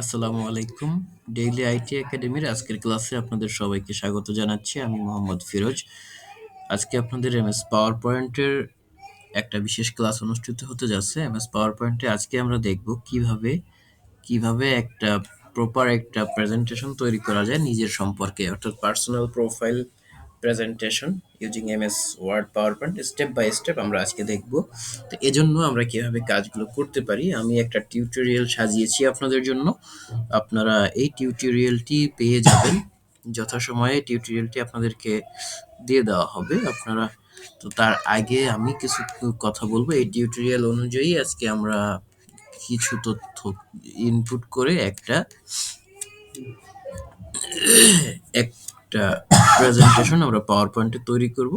আসসালামু আলাইকুম। Daily IT একাডেমির আজকের ক্লাসে আপনাদের সবাইকে স্বাগত জানাচ্ছি। আমি মোহাম্মদ ফিরোজ। আজকে আপনাদের এমএস পাওয়ার পয়েন্টের একটা বিশেষ ক্লাস অনুষ্ঠিত হতে যাচ্ছে। এমএস পাওয়ার পয়েন্টে আজকে আমরা দেখব কিভাবে একটা প্রপার একটা প্রেজেন্টেশন তৈরি করা যায় নিজের সম্পর্কে, অর্থাৎ personal profile presentation using MS Word PowerPoint step by step আমরা আজকে দেখব। তো এজন্য আমরা কিভাবে কাজগুলো করতে পারি, আমি একটা টিউটোরিয়াল সাজিয়েছি আপনাদের জন্য। আপনারা এই টিউটোরিয়ালটি পেয়ে যাবেন যথাসময়ে। টিউটোরিয়ালটি আপনাদেরকে দিয়ে দেওয়া হবে। আপনারা তো তার আগে আমি কিছু কথা বলবো। এই টিউটোরিয়াল অনুযায়ী আজকে আমরা কিছু তথ্য ইনপুট করে একটা প্রেজেন্টেশন আমরা পাওয়ার পয়েন্টে তৈরি করব।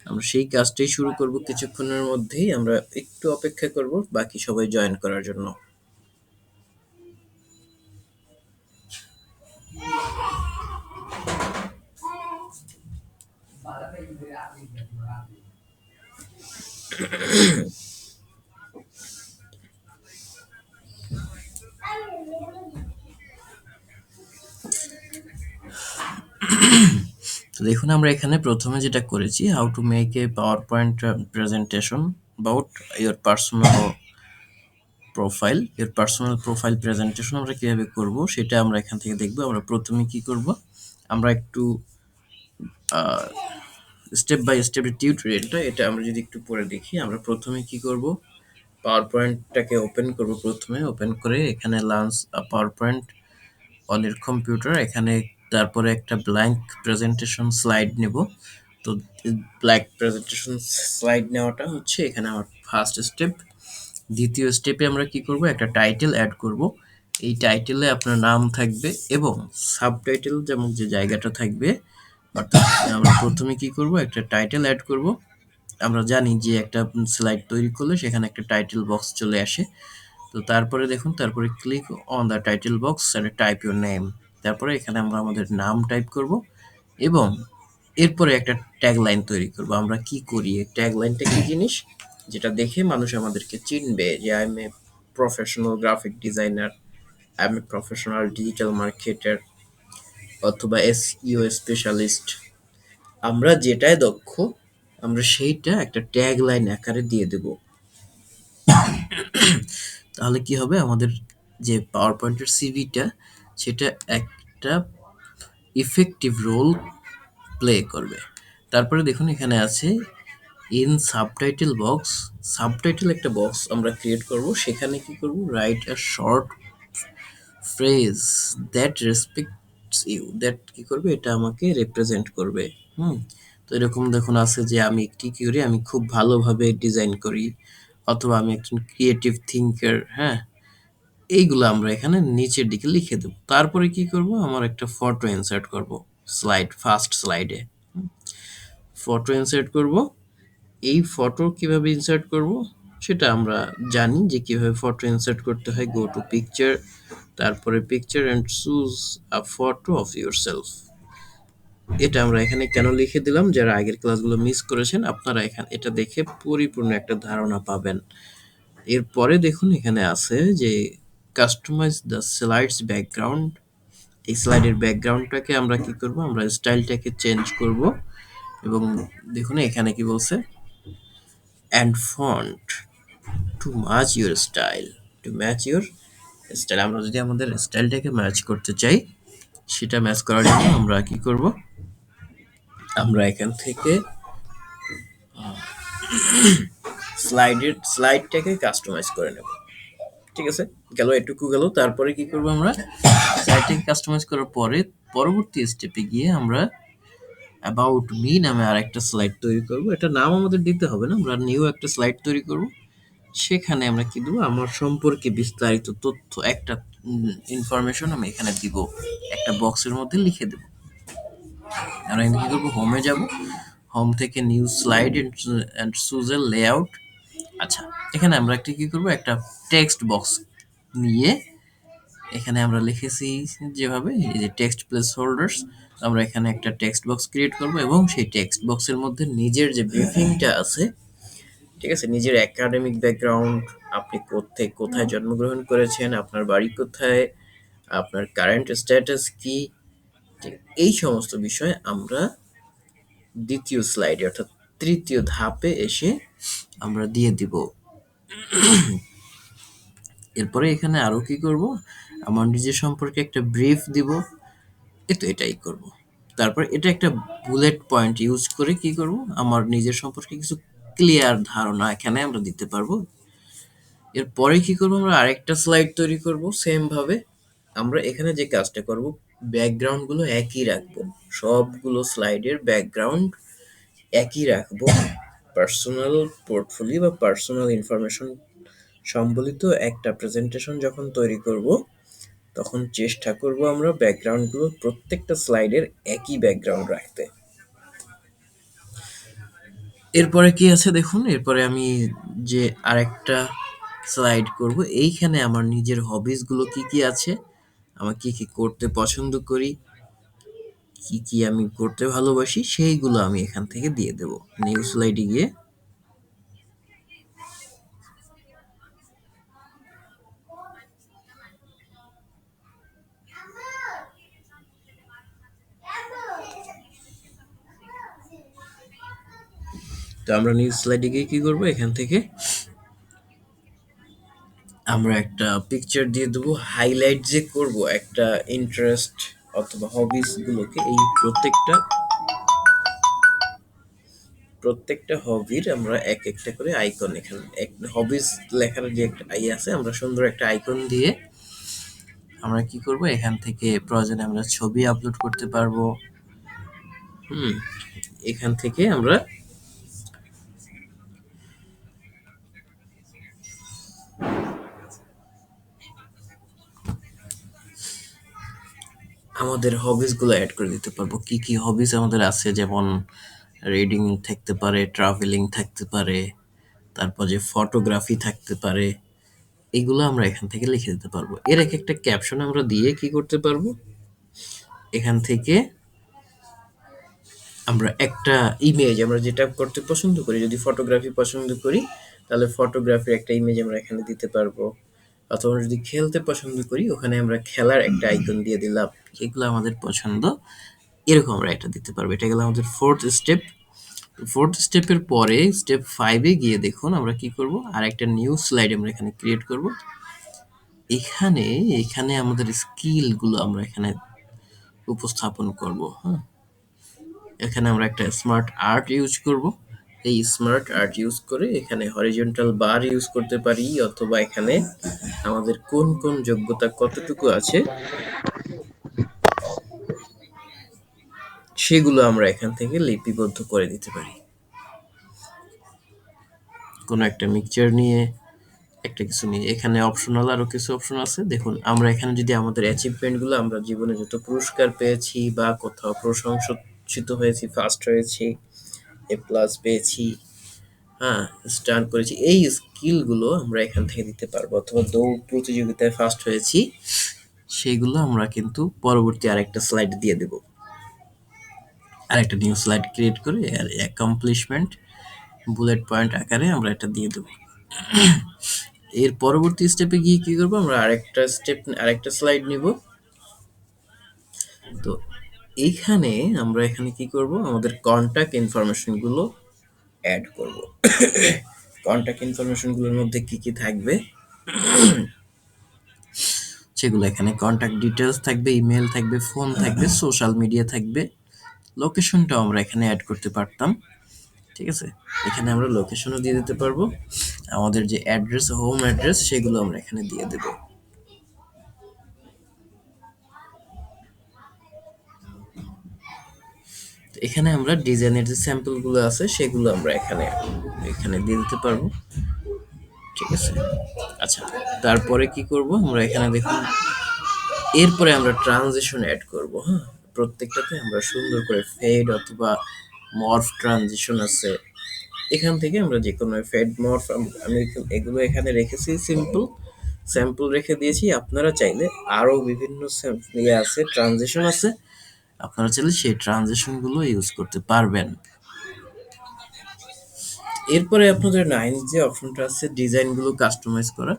আমরা সেই কাজটাই শুরু করব কিছুক্ষণের মধ্যেই। আমরা একটু অপেক্ষা করব বাকি সবাই জয়েন করার জন্য। তো দেখুন, আমরা এখানে প্রথমে যেটা করেছি, how to make a power point presentation about your personal profile presentation আমরা কিভাবে করব সেটা আমরা এখান থেকে দেখব। আমরা প্রথমে কি করব, আমরা একটু স্টেপ বাই স্টেপ টিউটোরিয়ালটা এটা আমরা যদি একটু পরে দেখি। আমরা প্রথমে কি করব, পাওয়ার পয়েন্টটাকে ওপেন করব। প্রথমে ওপেন করে এখানে launch power point on your computer, এখানে তারপরে একটা ব্ল্যাঙ্ক প্রেজেন্টেশন স্লাইড নেব। তো ব্ল্যাঙ্ক প্রেজেন্টেশন স্লাইড নেওয়াটা হচ্ছে এখানে আমার ফার্স্ট স্টেপ। দ্বিতীয় স্টেপে আমরা কি করব, একটা টাইটেল অ্যাড করব। এই টাইটেলে আপনার নাম থাকবে এবং সাবটাইটেল যেমন যে জায়গাটা থাকবে। অর্থাৎ আমরা প্রথমে কি করব, একটা টাইটেল অ্যাড করব। আমরা জানি যে একটা স্লাইড তৈরি করলে সেখানে একটা টাইটেল বক্স চলে আসে। তো তারপরে দেখুন, তারপরে click on the title box and type your name. তারপরে এখানে আমরা আমাদের নাম টাইপ করব এবং এরপরে একটা ট্যাগলাইন তৈরি করব। আমরা কি করি, এই ট্যাগলাইনটা কি জিনিস, যেটা দেখে মানুষ আমাদেরকে চিনবে যে I M a professional graphic designer, I M a professional digital marketer, অথবা এসইও স্পেশালিস্ট। আমরা যেটায় দক্ষ আমরা সেইটা একটা ট্যাগলাইন আকারে দিয়ে দেব। তাহলে কি হবে, আমাদের যে পাওয়ার পয়েন্টের সিভিটা সেটা একটা ইফেক্টিভ রোল প্লে করবে। তারপরে দেখুন এখানে আছে ইন সাবটাইটেল বক্স। সাবটাইটেল একটা বক্স আমরা ক্রিয়েট করব। সেখানে কি করব, write a short phrase that respects you. That কি করবে, এটা আমাকে রিপ্রেজেন্ট করবে। হুম। তো এরকম দেখুন আছে যে আমি কি করি, আমি খুব ভালোভাবে ডিজাইন করি, অথবা আমি একজন ক্রিয়েটিভ থিঙ্কার। হ্যাঁ, এইগুলো আমরা এখানে নিচের দিকে লিখে দেব। তারপরে কি করব, আমার একটা ফটো ইনসার্ট করব ফার্স্ট স্লাইডে। ফটো ইনসার্ট করব। এই ফটো কিভাবে ইনসার্ট করব সেটা আমরা জানি যে কিভাবে ফটো ইনসার্ট করতে হয়। গো টু পিকচার, তারপরে picture and choose a photo of yourself. এটা আমরা এখানে কেন লিখে দিলাম, যারা আগের ক্লাসগুলো মিস করেছেন আপনারা এখানে এটা দেখে পরিপূর্ণ একটা ধারণা পাবেন। এরপরে দেখুন এখানে আছে যে কাস্টমাইজ দ্য স্লাইডস ব্যাকগ্রাউন্ড। এই স্লাইডের ব্যাকগ্রাউন্ডটাকে আমরা কি করব, আমরা স্টাইলটাকে চেঞ্জ করব। এবং দেখুন এখানে কি বলছে, and font to match your style, to match your style. আমরা যদি আমাদের স্টাইলটাকে ম্যাচ করতে চাই, সেটা ম্যাচ করার জন্য আমরা কি করব, আমরা এখান থেকে স্লাইডটাকে কাস্টমাইজ করে নেব। ঠিক আছে, গেল এটুকু গেল। তারপরে কি করব, আমরা স্লাইডটাকে কাস্টমাইজ করার পরে পরবর্তী স্টেপে গিয়ে আমরা অ্যাবাউট মি নামে আরেকটা স্লাইড তৈরি করব। এটা নাম আমাদের দিতে হবে না, আমরা নিউ একটা স্লাইড তৈরি করব। সেখানে আমরা কি দেবো, আমার সম্পর্কে বিস্তারিত তথ্য, একটা ইনফরমেশন আমি এখানে দিব, একটা বক্সের মধ্যে লিখে দেব। আমরা এখানে কি করবো, হোমে যাব। হোম থেকে new slide and choose a layout. আচ্ছা, এখানে আমরা একটা কি করব, একটা টেক্সট বক্স নিয়ে এখানে আমরা লিখেছি যেভাবে, এই যে টেক্সট প্লেস হোল্ডার্স। আমরা এখানে একটা টেক্সট বক্স ক্রিয়েট করব এবং সেই টেক্সট বক্সের মধ্যে নিজের যে ব্রিফিংটা আছে, ঠিক আছে, নিজের একাডেমিক ব্যাকগ্রাউন্ড, আপনি কোথায় জন্মগ্রহণ করেছেন, আপনার বাড়ি কোথায়, আপনার কারেন্ট স্ট্যাটাস কি, ঠিক এই সমস্ত বিষয় আমরা দ্বিতীয় স্লাইডে অর্থাৎ তৃতীয় ধাপে এসে আমরা দিয়ে দিব। এরপরে এখানে আরো কি করব, আমার নিজের সম্পর্কে একটা ব্রিফ দিব, এটাই করব। তারপর এটা একটা বুলেট পয়েন্ট ইউজ করে কি করব, আমার নিজের সম্পর্কে কিছু ক্লিয়ার ধারণা এখানে আমরা দিতে পারবো। এরপরে কি করব, আমরা আরেকটা স্লাইড তৈরি করব সেম ভাবে। আমরা এখানে যে কাজটা করব, ব্যাকগ্রাউন্ড গুলো একই রাখবো, সবগুলো স্লাইডের ব্যাকগ্রাউন্ড একই রাখবো। পার্সোনাল পোর্টফোলিও বা পার্সোনাল ইনফরমেশন সম্বলিত একটা প্রেজেন্টেশন যখন তৈরি করব, তখন চেষ্টা করব আমরা ব্যাকগ্রাউন্ডগুলো প্রত্যেকটা স্লাইডের একই ব্যাকগ্রাউন্ড রাখতে। এরপরে কি আছে দেখুন, এরপরে আমি যে আরেকটা স্লাইড করব, এইখানে আমার নিজের হবিস গুলো কি কি আছে, আমার কি কি করতে পছন্দ করি, কি কি আমি করতে ভালোবাসি, সেইগুলো আমি এখান থেকে দিয়ে দেব। নিউ স্লাইডে গিয়ে তো আমরা নিউ স্লাইডে গিয়ে কি করব, এখান থেকে আমরা একটা পিকচার দিয়ে দেবো। হাইলাইট যে করব একটা ইন্টারেস্ট অথবা হবিস গুলোকে, এই প্রত্যেকটা হবির আমরা এক একটা করে আইকন, এখানে এক হবিস লেখার যে একটা আই আছে, আমরা সুন্দর একটা আইকন দিয়ে আমরা কি করব, এখান থেকে প্রয়োজনে আমরা ছবি আপলোড করতে পারবো। হুম, এখান থেকে আমরা আমাদের হবিস গুলো অ্যাড করে দিতে পারবো। কি কি হবিস আমাদের আছে, যেমন রিডিং থাকতে পারে, ট্রাভেলিং থাকতে পারে, তারপর যে ফটোগ্রাফি থাকতে পারে, এগুলো আমরা এখান থেকে লিখে দিতে পারবো। এর এক একটা ক্যাপশন আমরা দিয়ে কি করতে পারবো, এখান থেকে আমরা একটা ইমেজ, আমরা যেটা করতে পছন্দ করি, যদি ফটোগ্রাফি পছন্দ করি তাহলে ফটোগ্রাফির একটা ইমেজ আমরা এখানে দিতে পারবো। অথবা যদি খেলতে পছন্দ করি, ওখানে আমরা খেলার একটা আইকন দিয়ে দিলাম, যেগুলো আমাদের পছন্দ, এরকম আমরা এটা দিতে পারবো। এটা গেল আমাদের ফোর্থ স্টেপ। ফোর্থ স্টেপের পরে স্টেপ 5 এ গিয়ে দেখুন আমরা কি করব, আর একটা নিউ স্লাইড আমরা এখানে ক্রিয়েট করব। এখানে এখানে আমাদের স্কিল গুলো আমরা এখানে উপস্থাপন করব। হ্যাঁ, এখানে আমরা একটা স্মার্ট আর্ট ইউজ করব। এই স্মার্ট আর্ট ইউজ করে এখানে হরিজন্টাল বার ইউজ করতে পারি, অথবা এখানে আমাদের কোন কোন যোগ্যতা কতটুকু আছে সেগুলো আমরা এখান থেকে লিপিবদ্ধ করে দিতে পারি। কোনো একটা মিক্সচার নিয়ে, একটা কিছু নিয়ে, এখানে অপশনাল আরো কিছু অপশন আছে। দেখুন, আমরা এখানে যদি আমাদের অ্যাচিভমেন্ট গুলো, আমরা জীবনে যত পুরস্কার পেয়েছি বা কোথাও প্রশংসিত হয়েছি, ফার্স্ট হয়েছি, এ প্লাস পেয়েছি, হ্যাঁ, স্টান্ট করেছি, এই স্কিল গুলো আমরা এখান থেকে দিতে পারবো। অথবা দৌড় প্রতিযোগিতায় ফার্স্ট হয়েছি, সেইগুলো আমরা কিন্তু পরবর্তী আরেকটা স্লাইড দিয়ে দেব। আরেকটা নিউ স্লাইড ক্রিয়েট করে আর অ্যাকমপ্লিশমেন্ট বুলেট পয়েন্ট আকারে আমরা এটা দিয়ে দেব। এর পরবর্তী স্টেপে গিয়ে কি করব, আমরা আরেকটা স্লাইড নিব। তো এইখানে আমরা এখানে কি করব, আমাদের কন্টাক্ট ইনফরমেশন গুলো অ্যাড করব। কন্টাক্ট ইনফরমেশন গুলোর মধ্যে কি কি থাকবে সেগুলো এখানে কন্টাক্ট ডিটেলস থাকবে, ইমেল থাকবে, ফোন থাকবে, সোশ্যাল মিডিয়া থাকবে, লোকেশনটাও আমরা এখানে অ্যাড করতে পারতাম। ঠিক আছে, এখানে আমরা লোকেশনও দিয়ে দিতে পারবো। আমাদের যে অ্যাড্রেস, হোম অ্যাড্রেস, সেগুলো আমরা এখানে দিয়ে দেব। এখানে আমরা ডিজাইনের যে স্যাম্পল গুলো আছে সেগুলো আমরা এখানে এখানে দিয়ে দিতে পারবো। ঠিক আছে, আচ্ছা, তারপরে কি করব, আমরা এখানে দেখুন, এরপরে আমরা ট্রানজিশন অ্যাড করব। হ্যাঁ, প্রত্যেকটাতে আমরা সুন্দর করে ফেড অথবা মর্ফ ট্রানজিশন আছে, এখান থেকে আমরা যে কোনো ফেড মর্ফ, আমি এগুলো এখানে রেখেছি, স্যাম্পল রেখে দিয়েছি। আপনারা চাইলে আরো বিভিন্ন ইয়ে আছে, ট্রানজিশন আছে, আপনারা চাইলে সেই ট্রানজিশন গুলো ইউজ করতে পারবেন। এরপরে আপনাদের নাইন যে অপশনটা আছে ডিজাইন গুলো কাস্টমাইজ করা,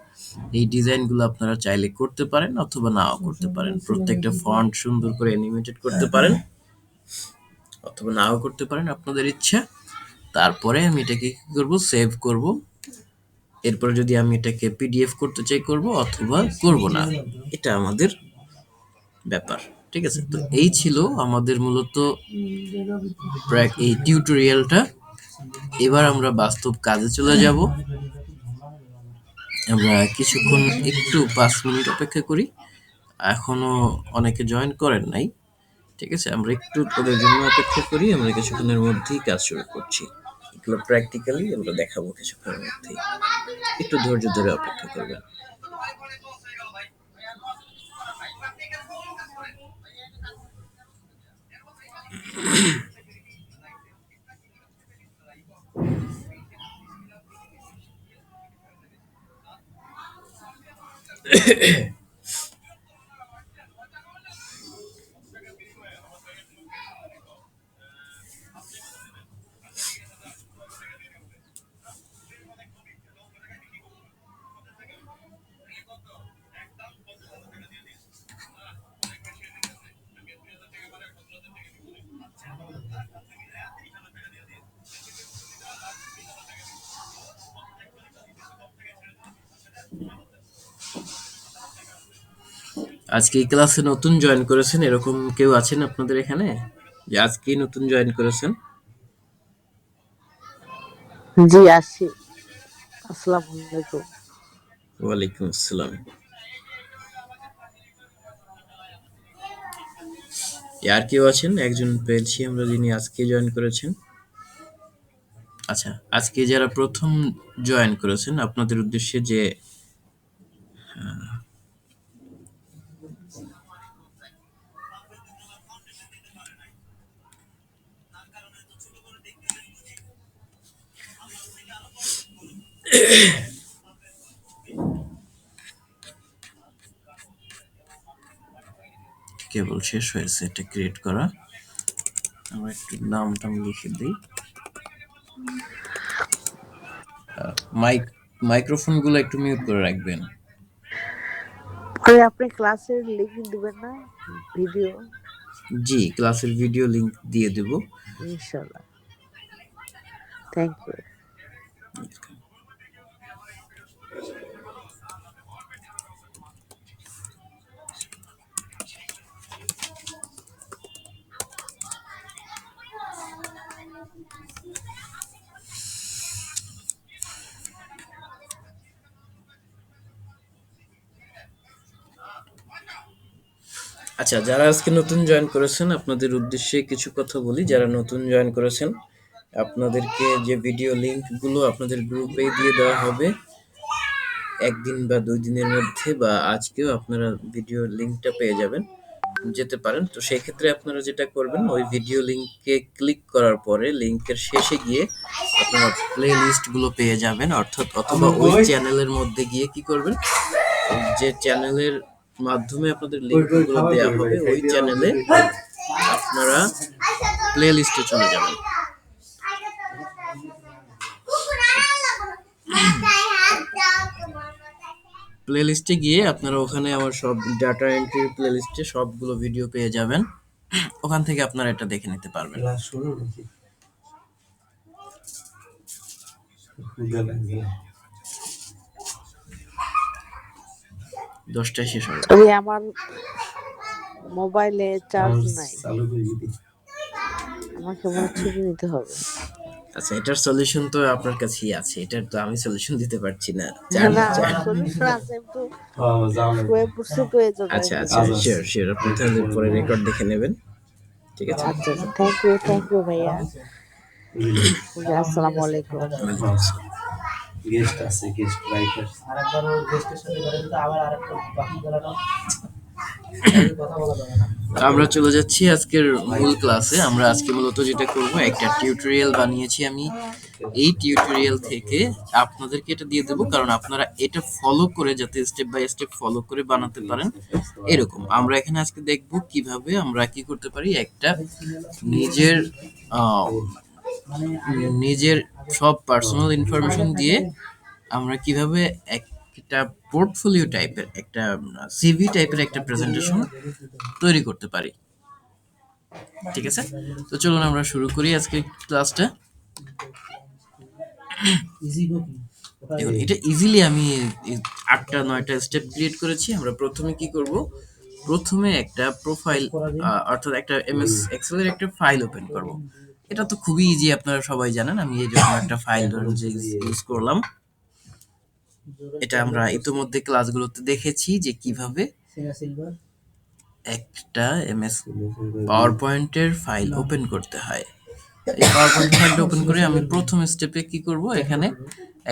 এই ডিজাইনগুলো আপনারা চাইলে করতে পারেন অথবা নাও করতে পারেন। প্রত্যেকটা ফন্ট সুন্দর করে অ্যানিমেটেড করতে পারেন অথবা নাও করতে পারেন, আপনাদের ইচ্ছা। তারপরে আমি এটাকে কি করব, সেভ করব। এরপরে যদি আমি এটাকে পিডিএফ করতে চাই করব অথবা করব না, এটা আমাদের ব্যাপার। ঠিক আছে, তো এই ছিল আমাদের মূলত এই টিউটোরিয়ালটা। এবার আমরা বাস্তব কাজে চলে যাব। আমরা কিছুক্ষণ একটু 5 মিনিট অপেক্ষা করি, এখনো অনেকে জয়েন করেন নাই। ঠিক আছে, আমরা একটু ওদের জন্য অপেক্ষা করি। আমরা কিছুক্ষণের মধ্যেই কাজ শুরু করছি। এগুলো প্র্যাকটিক্যালি আমরা দেখাবো কিছুক্ষণের মধ্যেই, একটু ধৈর্য ধরে অপেক্ষা করবেন। আজকে এই ক্লাসে নতুন জয়েন করেছেন এরকম কেউ আছেন আপনাদের এখানে, যে আজকেই নতুন জয়েন করেছেন? জি আসি। আসসালামু আলাইকুম। ওয়ালাইকুম আসসালাম। আর কেউ আছেন? একজন পেয়েছি আমরা যিনি আজকে জয়েন করেছেন। আচ্ছা, আজকে যারা প্রথম জয়েন করেছেন আপনাদের উদ্দেশ্যে যে কেবল শেষ হয়েছে এটা ক্রিয়েট করা। আমরা একটু নামটা লিখে দিই। মাইক্রোফোন গুলো একটু মিউট করে রাখবেন। পরে আপনি ক্লাসের লিংক দিবেন না? ভিডিও জি, ক্লাসের ভিডিও লিংক দিয়ে দেব। ইনশাআল্লাহ। Thank you. আচ্ছা, যারা আজকে নতুন জয়েন করেছেন আপনাদের উদ্দেশ্যে কিছু কথা বলি। যারা নতুন জয়েন করেছেন আপনাদেরকে যে ভিডিও লিংকগুলো আপনাদের গ্রুপে দিয়ে দেওয়া হবে, একদিন বা 2 দিনের মধ্যে বা আজকেও আপনারা ভিডিও লিংকটা পেয়ে যেতে পারেন। তো সেই ক্ষেত্রে আপনারা যেটা করবেন, ওই ভিডিও লিংকে ক্লিক করার পরে লিংকের শেষে গিয়ে আপনারা প্লে লিস্টগুলো পেয়ে যাবেন, অর্থাৎ অথবা ওই চ্যানেলের মধ্যে গিয়ে কি করবেন, যে চ্যানেলের মাধ্যমে আপনাদের লিংকগুলো দেওয়া হবে ওই চ্যানেলে আপনারা প্লে লিস্টে চলে যাবেন। প্লে লিস্টে গিয়ে আপনারা ওখানে আমার সব ডাটা এন্ট্রি প্লে লিস্টে সবগুলো ভিডিও পেয়ে যাবেন। ওখান থেকে আপনারা এটা দেখে নিতে পারবেন। 10টায় শেষ হবে। তবে আমার মোবাইলে চার্জ নাই, আমাকে মনে ছবি নিতে হবে। আচ্ছা, এটার সলিউশন তো আপনার কাছেই আছে, এটার তো আমি সলিউশন দিতে পারছি না। না সলিউশন আছে, একটু শুয়ে পড়ছি তো এই জন্য। আচ্ছা আচ্ছা, শিওর শিওর, আপনি তাহলে পরে রেকর্ড দেখে নেবেন। ঠিক আছে, আচ্ছা আচ্ছা, থ্যাংক ইউ ভাইয়া। আসসালামু আলাইকুম। গেস্ট আছে, গেস্ট রাইটার আরেকবার ওই গেস্টের সাথে ধরে দিতে আবার আরেকটা বাকি গলাটা কথা বলা যাবে না। আমরা চলে যাচ্ছি আজকের মূল ক্লাসে। আমরা আজকে মূলত যেটা করব, একটা টিউটোরিয়াল বানিয়েছি আমি। এই টিউটোরিয়াল থেকে আপনাদেরকে এটা দিয়ে দেবো, কারণ আপনারা এটা ফলো করে যাতে স্টেপ বাই স্টেপ ফলো করে বানাতে পারেন এরকম। আমরা এখানে আজকে দেখব কিভাবে আমরা কি করতে পারি, একটা নিজের নিজের সব পার্সোনাল ইনফরমেশন দিয়ে আমরা কিভাবে একটা পোর্টফোলিও টাইপের একটা সিভি টাইপের একটা প্রেজেন্টেশন তৈরি করতে পারি। ঠিক আছে, তো চলুন আমরা শুরু করি আজকে ক্লাসটা। দেখুন এটা ইজিলি আমি 8টা 9টা স্টেপ ক্রিয়েট করেছি। আমরা প্রথমে কি করব, প্রথমে একটা প্রোফাইল অর্থাৎ একটা এমএস এক্সেল এর একটা ফাইল ওপেন করব। এটা তো খুবই ইজি, আপনারা সবাই জানেন। আমি এই জন্য একটা ফাইল ধরুন যে ইউজ করলাম। এটা আমরা ইতিমধ্যে ক্লাসগুলোতে দেখেছি যে কিভাবে একটা এমএস পাওয়ার পয়েন্টের ফাইল ওপেন করতে হয়। এই পাওয়ার পয়েন্ট ফাইলটা ওপেন করে আমি প্রথম স্টেপে কি করব, এখানে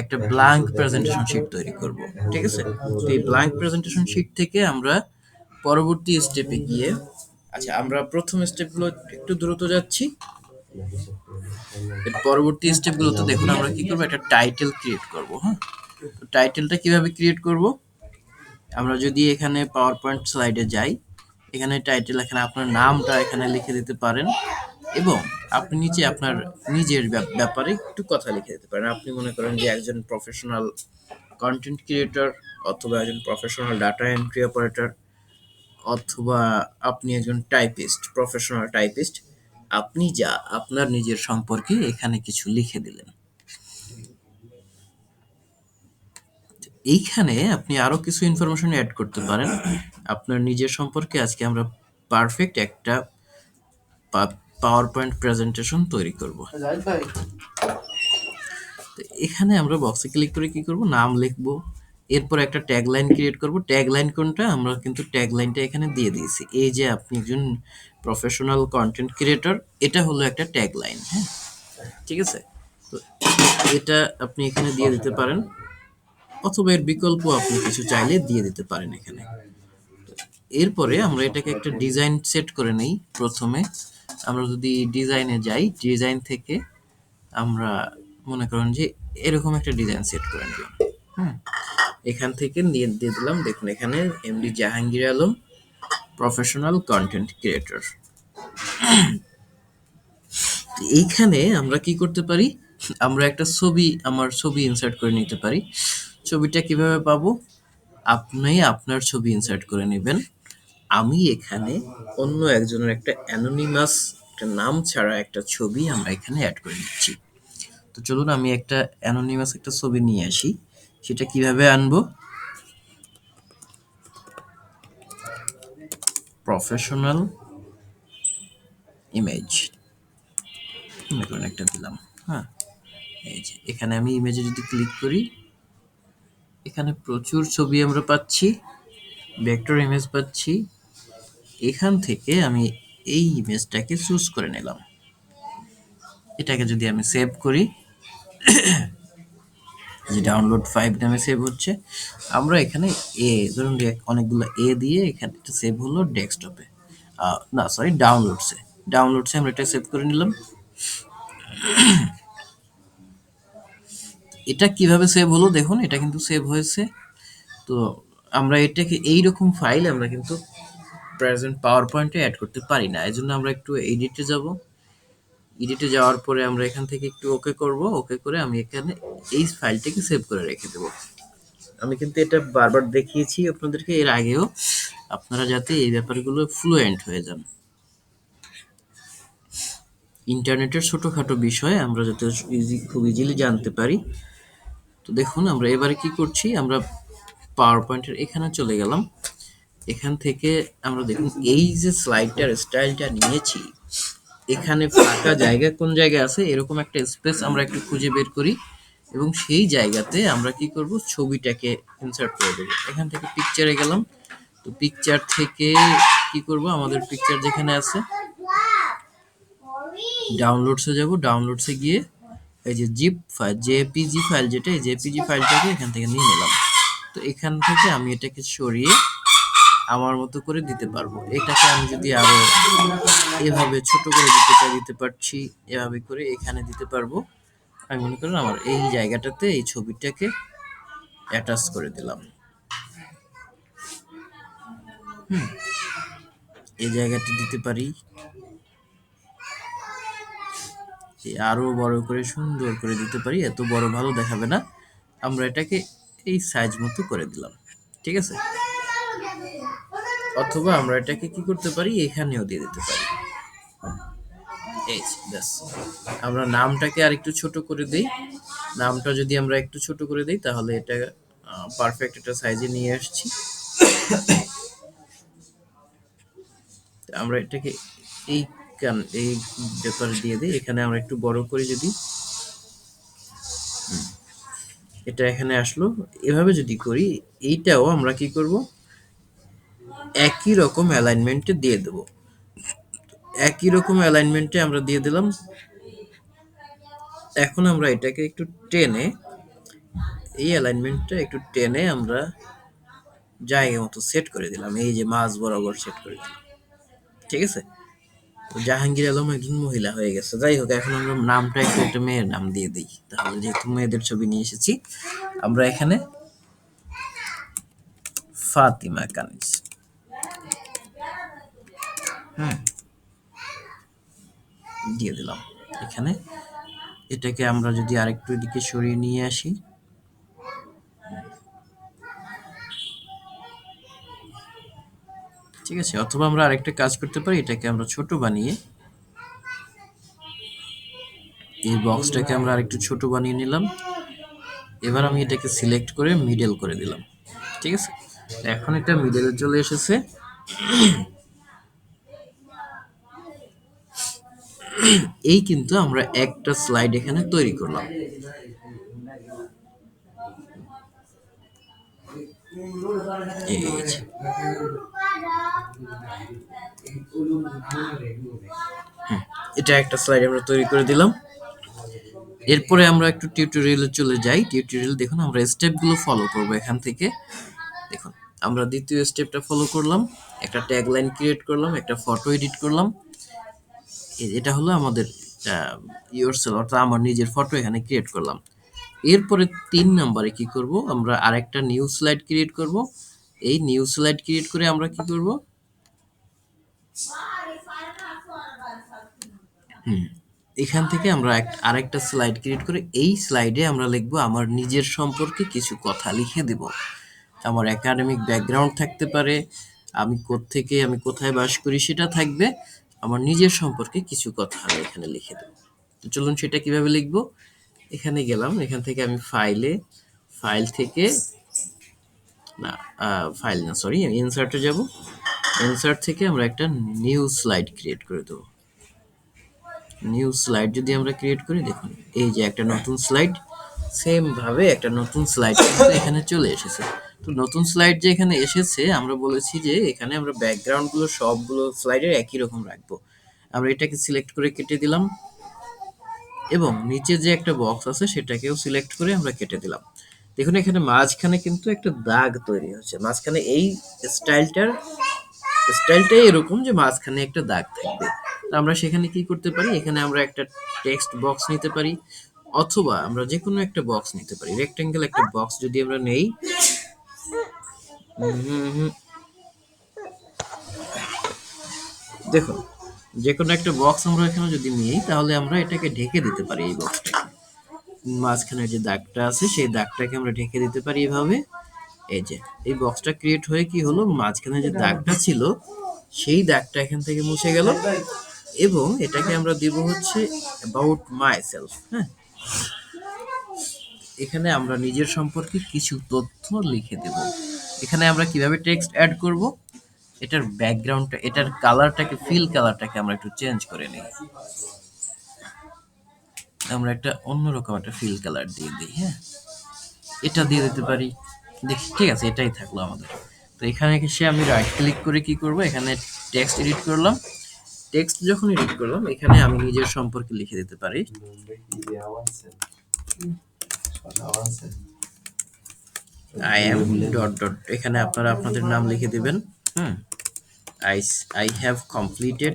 একটা ব্ল্যাঙ্ক প্রেজেন্টেশন শিট তৈরি করব। ঠিক আছে, তো এই ব্ল্যাঙ্ক প্রেজেন্টেশন শিট থেকে আমরা পরবর্তী স্টেপে গিয়ে, আচ্ছা আমরা প্রথম স্টেপগুলো একটু দ্রুত যাচ্ছি। এর পরবর্তী স্টেপগুলোতে দেখুন আমরা কি করব, একটা টাইটেল ক্রিয়েট করব। হ্যাঁ, তো টাইটেলটা কিভাবে ক্রিয়েট করব, আমরা যদি এখানে পাওয়ার পয়েন্ট স্লাইডে যাই, এখানে টাইটেল, এখানে আপনার নামটা এখানে লিখে দিতে পারেন এবং আপনি নিচে আপনার নিজের ব্যাপারে একটু কথা লিখে দিতে পারেন। আপনি মনে করেন যে একজন প্রফেশনাল কন্টেন্ট ক্রিয়েটর, অথবা একজন প্রফেশনাল ডাটা এন্ট্রি অপারেটর, অথবা আপনি একজন টাইপিস্ট, প্রফেশনাল টাইপিস্ট। আপনি যা আপনার নিজের সম্পর্কে এখানে কিছু লিখে দিলেন। এইখানে আপনি আরো কিছু ইনফরমেশন অ্যাড করতে পারেন আপনার নিজের সম্পর্কে। আজকে আমরা পারফেক্ট একটা পাওয়ার পয়েন্ট প্রেজেন্টেশন তৈরি করব। তো এখানে আমরা বক্সে ক্লিক করে কি করব, নাম লিখবো, এরপর একটা ট্যাগলাইন ক্রিয়েট করব। ট্যাগলাইন কোনটা, আমরা কিন্তু ট্যাগলাইনটা এখানে দিয়ে দিয়েছি। এই যে আপনি একজন প্রফেশনাল কন্টেন্ট ক্রিয়েটর, এটা হলো একটা ট্যাগলাইন। হ্যাঁ, ঠিক আছে, তো এটা আপনি এখানে দিয়ে দিতে পারেন, অথবা এর বিকল্প আপনি কিছু চাইলে দিয়ে দিতে পারেন এখানে। এরপরে আমরা এটাকে একটা ডিজাইন সেট করে নেই। প্রথমে আমরা যদি ডিজাইনে যাই, ডিজাইন থেকে আমরা মনে করেন যে এরকম একটা ডিজাইন সেট করে নিলাম। হুম, এখান থেকে দিয়ে দিলাম, দেখুন এখানে MD Jahangir Alam, professional content creator. এইখানে আমরা কি করতে পারি, আমরা একটা ছবি, আমার ছবি ইনসার্ট করে নিতে পারি। ছবিটা কিভাবে পাবো, আপনি আপনার ছবি ইনসার্ট করে নেবেন। আমি এখানে অন্য একজনের একটা অ্যানোনিমাস, একটা নাম ছাড়া একটা ছবি আমরা এখানে অ্যাড করে নিচ্ছি। তো চলুন আমি একটা অ্যানোনিমাস একটা ছবি নিয়ে আসি। সেটা কিভাবে আনবো, প্রফেশনাল ইমেজ মনে করেন একটা দিলাম। হ্যাঁ, এই যে এখানে আমি ইমেজে যদি ক্লিক করি, এখানে প্রচুর ছবি আমরা পাচ্ছি, ভেক্টর ইমেজ পাচ্ছি। এখান থেকে আমি এই ইমেজটাকে চুজ করে নিলাম। এটাকে যদি আমি সেভ করি, যে ডাউনলোড 5 নামে সেভ হচ্ছে। আমরা এখানে এ ধরুন অনেকগুলো এ দিয়ে এখানে একটা সেভ হলো ডেস্কটপে, না সরি ডাউনলোডসে আমরা এটা সেভ করে নিলাম। এটা কিভাবে সেভ হলো দেখুন, এটা কিন্তু সেভ হয়েছে। তো আমরা এটাকে এইরকম ফাইল আমরা কিন্তু প্রেজেন্ট পাওয়ার পয়েন্টে অ্যাড করতে পারি না। এই জন্য আমরা একটু এডিটে যাব। এডিটে যাওয়ার পরে আমরা এখান থেকে একটু ওকে করব। ওকে করে আমি এখানে এই ফাইলটাকে সেভ করে রেখে দেবো। আমি কিন্তু এটা বারবার দেখিয়েছি আপনাদেরকে এর আগেও, আপনারা যাতে এই ব্যাপারগুলো ফ্লুয়েন্ট হয়ে যান। ইন্টারনেটের ছোটখাটো বিষয় আমরা যাতে খুব ইজিলি জানতে পারি। তো দেখুন আমরা এবারে কি করছি, আমরা পাওয়ার পয়েন্টের এখানে চলে গেলাম। এখান থেকে আমরা দেখুন এই যে স্লাইডটার স্টাইলটা নিয়েছি, এখানে ফাঁকা জায়গা কোন জায়গায় আছে এরকম একটা স্পেস আমরা একটু খুঁজে বের করি এবং সেই জায়গাতে আমরা কি করব, ছবিটাকে ইনসার্ট করে দেবো। এখান থেকে পিকচারে গেলাম, তো পিকচার থেকে কি করব, আমাদের পিকচার যেখানে আছে ডাউনলোডসে যাব। ডাউনলোডসে গিয়ে এই যে জিপ ফাইল, জেপিজি ফাইল, যেটা এই জেপিজি ফাইলটাকে এখান থেকে নিয়ে নিলাম। তো এখান থেকে আমি এটাকে সরিয়ে আমার মতো করে দিতে পারবো। এটাকে আমি যদি আরো এভাবে ছোট করে দিতে চাই দিতে পারছি, এভাবে করে এখানে দিতে পারবো। আমি মনে করেন আমার এই জায়গাটাতে এই ছবিটাকে অ্যাটাচ করে দিলাম। এই জায়গাটা দিতে পারি, আরো বড় করে সুন্দর করে দিতে পারি। এত বড় ভালো দেখাবে না, আমরা এটাকে এই সাইজ মতো করে দিলাম, ঠিক আছে। অথবা আমরা এটাকে কি করতে পারি, এখানেও দিয়ে দিতে পারি। এই ব্যাস, আমরা নামটাকে আর একটু ছোট করে দেই। নামটা যদি আমরা একটু ছোট করে দেই তাহলে এটা পারফেক্ট একটা সাইজে নিয়ে আসছি। আমরা এটাকে এই ব্যাপারে দিয়ে দিই। এখানে আমরা একটু বড় করে যদি এটা এখানে আসলো, এভাবে যদি করি, এইটাও আমরা কি করব, একই রকম অ্যালাইনমেন্টে দিয়ে দেব। একই রকম অ্যালাইনমেন্টে আমরা দিয়ে দিলাম। এখন আমরা এটাকে একটু টেনে, এই অ্যালাইনমেন্টটা একটু টেনে আমরা জায়গা মতো সেট করে দিলাম। এই যে মাঝ বরাবর সেট করে দিলাম, ঠিক আছে। তো জাহাঙ্গীর আলম একজন মহিলা হয়ে গেছে। যাই হোক, এখন আমরা নামটা একটু একটা মেয়ের নাম দিয়ে দিই। তাহলে যেহেতু মেয়েদের ছবি নিয়ে এসেছি, আমরা এখানে ফাতিমা কানিজ দিয়ে দিলাম এখানে। এটাকে আমরা যদি আরেকটু এদিকে সরিয়ে নিয়ে আসি, ঠিক আছে। অথবা আমরা আরেকটা কাজ করতে পারি, এটাকে আমরা ছোট বানিয়ে, এই বক্সটাকে আমরা আরেকটু ছোট বানিয়ে নিলাম। এবার আমি এটাকে সিলেক্ট করে মিডল করে দিলাম, ঠিক আছে। এখন এটা মিডলে চলে এসেছে। এই কিন্তু আমরা একটা স্লাইড এখানে তৈরি করলাম। এই যে। এটা একটা স্লাইড আমরা তৈরি করে দিলাম। এরপরে আমরা একটু টিউটোরিয়ালে চলে যাই। টিউটোরিয়াল দেখুন, আমরা স্টেপগুলো ফলো করব এখান থেকে। দেখুন, আমরা দ্বিতীয় স্টেপটা ফলো করলাম, একটা ট্যাগলাইন ক্রিয়েট করলাম, একটা ফটো এডিট করলাম। এটা হলো আমাদের ইয়োরসেলফ, অর্থাৎ আমার নিজের ফটো এখানে ক্রিয়েট করলাম। এরপরে 3 নম্বরে কি করব, আমরা আরেকটা নিউ স্লাইড ক্রিয়েট করব। এই নিউ স্লাইড ক্রিয়েট করে আমরা কি করব, এখান থেকে আমরা আরেকটা স্লাইড ক্রিয়েট করে এই স্লাইডে আমরা লিখব আমার নিজের সম্পর্কে কিছু কথা লিখে দেব। আমার একাডেমিক ব্যাকগ্রাউন্ড থাকতে পারে, আমি কোথায় বাস করি সেটা থাকবে, আমার নিজের সম্পর্কে কিছু কথা আমি এখানে লিখে দেব। তো চলুন সেটা কিভাবে লিখব। এখানে গেলাম, এখান থেকে আমি ফাইল থেকে না, ফাইল না, সরি, ইনসার্টে যাব। ইনসার্ট থেকে আমরা একটা নিউ স্লাইড ক্রিয়েট করে দেবো। নিউ স্লাইড যদি আমরা ক্রিয়েট করি, দেখুন এই যে একটা নতুন স্লাইড, সেম ভাবে একটা নতুন স্লাইড কিন্তু এখানে চলে এসেছে। তো নতুন স্লাইড যে এখানে এসেছে, আমরা বলেছি যে এখানে আমরা ব্যাকগ্রাউন্ড গুলো সবগুলো স্লাইডের একই রকম রাখবো। আমরা এটাকে সিলেক্ট করে কেটে দিলাম, এবং নিচে যে একটা বক্স আছে সেটাকেও সিলেক্ট করে আমরা কেটে দিলাম। দেখুন এখানে মাঝখানে কিন্তু একটা দাগ তৈরি হচ্ছে। মাঝখানে এই স্টাইলটাই এরকম যে মাঝখানে একটা দাগ থাকবে। তো আমরা সেখানে কি করতে পারি, এখানে আমরা একটা টেক্সট বক্স নিতে পারি, অথবা আমরা যে কোনো একটা বক্স নিতে পারি। রেক্টেঙ্গেল একটা বক্স যদি আমরা নেই, দেখুন যে কোনো একটা বক্স আমরা এখানে যদি নিই, তাহলে আমরা এটাকে ঢেকে দিতে পারি। এই বক্সটাকে, মাঝখানে যে দাগটা আছে সেই দাগটাকে আমরা ঢেকে দিতে পারি এভাবে। এই যে এই বক্সটা ক্রিয়েট হয়ে কি হলো, মাঝখানে যে দাগটা ছিল সেই দাগটা এখান থেকে মুছে গেল। এবং এটাকে আমরা দিব হচ্ছে অ্যাবাউট মাই সেলফ। হ্যাঁ, এখানে আমরা নিজের সম্পর্কে কিছু তথ্য লিখে দেব। এখানে আমরা কিভাবে টেক্সট অ্যাড করব, এটার ব্যাকগ্রাউন্ডটা, এটার কালারটাকে, ফিল কালারটাকে আমরা একটু চেঞ্জ করে নিই। আমরা একটা অন্যরকম একটা ফিল কালার দিয়ে দিই। হ্যাঁ, এটা দিয়ে দিতে পারি। দেখি, ঠিক আছে, এটাই থাকলো আমাদের। তো এখানে এসে আমি রাইট ক্লিক করে কি করব, এখানে টেক্সট এডিট করলাম। টেক্সট যখন এডিট করলাম, এখানে আমি নিজের সম্পর্কে লিখে দিতে পারি। আই এম ডট ডট, এখানে আপনারা আপনাদের নাম লিখে দিবেন। I have completed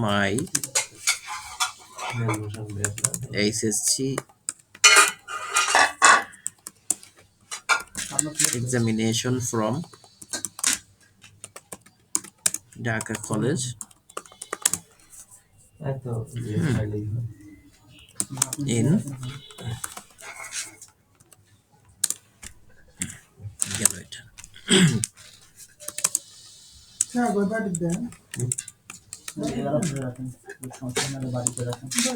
my HSC examination from Dhaka College in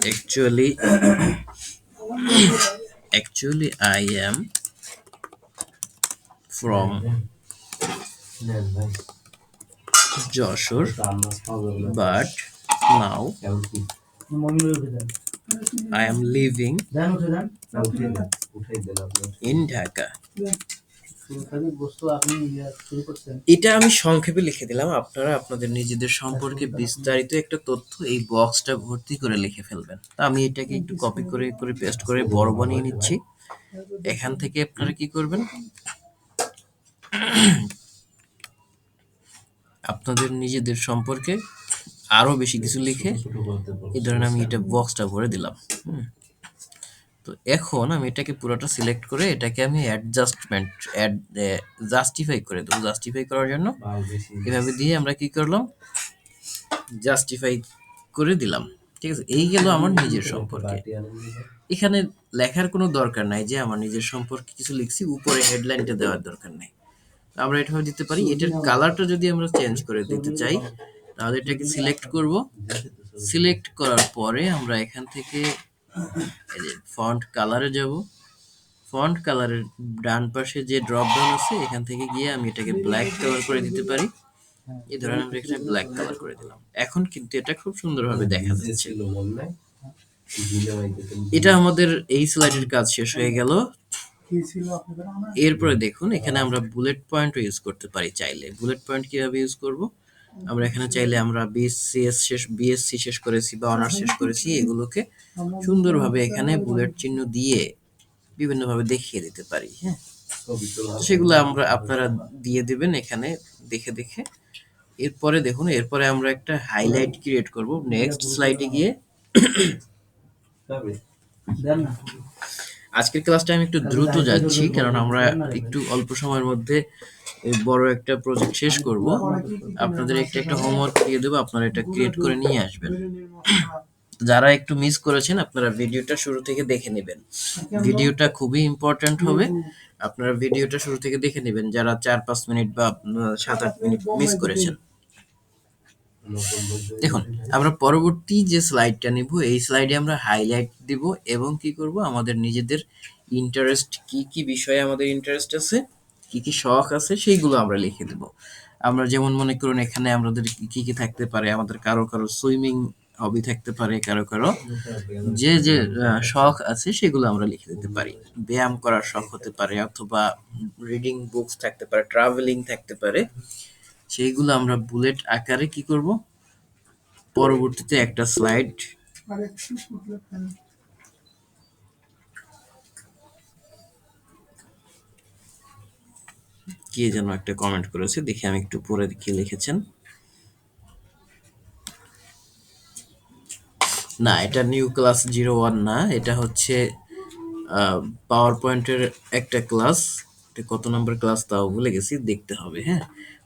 Actually, actually, I am from Joshua, but now I am living in Dhaka. এটা আমি সংক্ষেপে লিখে দিলাম, আপনারা আপনাদের নিজেদের সম্পর্কে বিস্তারিত একটা তথ্য এই বক্সটা ভর্তি করে লিখে ফেলবেন। তো আমি এটাকে একটু কপি করে করে পেস্ট করে বড় বানিয়ে নিচ্ছি। এখান থেকে আপনারা কি করবেন, আপনাদের নিজেদের সম্পর্কে আরো বেশি কিছু লিখে এই ধরেন আমি এটা বক্সটা ভরে দিলাম। তো এখন আমি এটাকে পুরোটা সিলেক্ট করে এটাকে আমি জাস্টিফাই করে দেবো। জাস্টিফাই করার জন্য এভাবে দিয়ে আমরা কি করলাম, জাস্টিফাই করে দিলাম। ঠিক আছে, এই গেল আমার নিজের সম্পর্কে। এখানে লেখার কোনো দরকার নাই যে আমার নিজের সম্পর্কে কিছু লিখছি, উপরে হেডলাইনটা দেওয়ার দরকার নাই। আমরা এটাও দিতে পারি। এটার কালারটা যদি আমরা চেঞ্জ করে দিতে চাই তাহলে এটাকে সিলেক্ট করব। সিলেক্ট করার পরে আমরা এখান থেকে এই যে ফন্ট কালারে যাব। ফন্ট কালারের ডান পাশে যে ড্রপ ডাউন আছে এখান থেকে গিয়ে আমি এটাকে ব্ল্যাক কালার করে দিতে পারি। এই ধরেন আমরা এখানে ব্ল্যাক কালার করে দিলাম। এখন কিন্তু এটা খুব সুন্দরভাবে দেখা যাচ্ছে। এটা আমাদের এই স্লাইডের কাজ শেষ হয়ে গেল। এরপরে দেখুন এখানে আমরা বুলেট পয়েন্টও ইউজ করতে পারি চাইলে। বুলেট পয়েন্ট কিভাবে ইউজ করব, আমরা এখানে চাইলে আমরা বিএসসি শেষ করেছি বা অনার্স শেষ করেছি এগুলোকে সুন্দরভাবে এখানে বুলেট চিহ্ন দিয়ে বিভিন্নভাবে দেখিয়ে দিতে পারি। হ্যাঁ, সেগুলো আপনারা দিয়ে দিবেন এখানে দেখে দেখে। এরপরে দেখুন, এরপরে আমরা একটা হাইলাইট ক্রিয়েট করব। নেক্সট স্লাইডে গিয়ে আজকের ক্লাসটা আমি একটু দ্রুত যাচ্ছি কারণ আমরা একটু অল্প সময়ের মধ্যে বড় একটা প্রজেক্ট শেষ করব। আপনাদের একটা হোমওয়ার্ক দিয়ে দেবো, আপনারা এটা ক্রিয়েট করে নিয়ে আসবেন। যারা একটু মিস করেছেন আপনারা ভিডিওটা শুরু থেকে দেখে নেবেন। ভিডিওটা খুবই ইম্পর্ট্যান্ট হবে, আপনারা ভিডিওটা শুরু থেকে দেখে নেবেন যারা 4-5 মিনিট বা 7-8 মিনিট মিস করেছেন। দেখুন আমরা পরবর্তী যে স্লাইডটা নিব এই স্লাইডে আমরা হাইলাইট দিব এবং কি করব, আমাদের নিজেদের ইন্টারেস্ট কি কি বিষয়ে আমাদের ইন্টারেস্ট আছে, কি কি শখ আছে সেইগুলো আমরা লিখে দেব। আমরা যেমন মনে করুন এখানে আমাদের কি কি থাকতে পারে, আমাদের কারো কারো সুইমিং হবি থাকতে পারে, কারো কারো যে যে শখ আছে সেগুলো আমরা লিখে দিতে পারি। ব্যায়াম করার শখ হতে পারে অথবা রিডিং বুকস থাকতে পারে, ট্রাভেলিং থাকতে পারে। সেইগুলো আমরা বুলেট আকারে কি করব, পরবর্তীতে একটা স্লাইড কে যেন একটা কমেন্ট করেছে, দেখি আমি একটু পরে কি লিখেছেন। না, এটা নিউ ক্লাস 01 না, এটা হচ্ছে পাওয়ার পয়েন্টের একটা ক্লাস। কত নম্বর ক্লাস তাও ভুলে গেছি, দেখতে হবে। হ্যাঁ,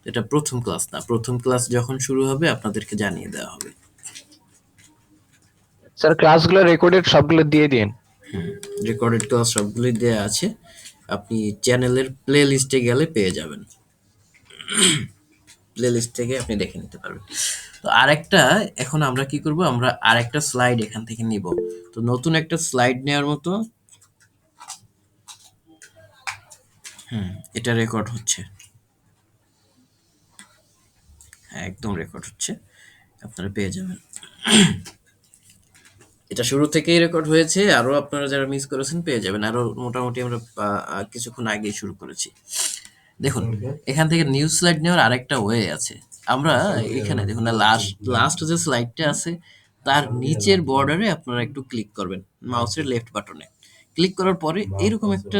এটা প্রথম ক্লাস না, প্রথম ক্লাস যখন শুরু হবে আপনাদেরকে জানিয়ে দেওয়া হবে। স্যার ক্লাসগুলো রেকর্ডেড সবগুলো দিয়ে দিন। রেকর্ডেড ক্লাস সবগুলোই দেওয়া আছে, আপনি চ্যানেলের প্লে লিস্টে গেলে পেয়ে যাবেন। প্লে লিস্ট থেকে আপনি দেখে নিতে পারবেন। তো আরেকটা এখন আমরা কি করব, আমরা আরেকটা স্লাইড এখান থেকে নিব। তো নতুন একটা স্লাইড নেওয়ার মতো এটা রেকর্ড হচ্ছে, হ্যাঁ একদম রেকর্ড হচ্ছে, আপনারা পেয়ে যাবেন। এটা শুরু থেকেই রেকর্ড হয়েছে, আরো আপনারা যারা মিস করেছেন পেয়ে যাবেন। আরো মোটামুটি আমরা কিছুক্ষণ আগেই শুরু করেছি। দেখুন এখান থেকে নিউ স্লাইড নেওয়ার আরেকটা ওয়ে আছে। আমরা এখানে দেখুন না, লাস্ট যে স্লাইডটা আছে তার নিচের বর্ডারে আপনারা একটু ক্লিক করবেন মাউসের লেফট বাটনে। ক্লিক করার পরে এরকম একটা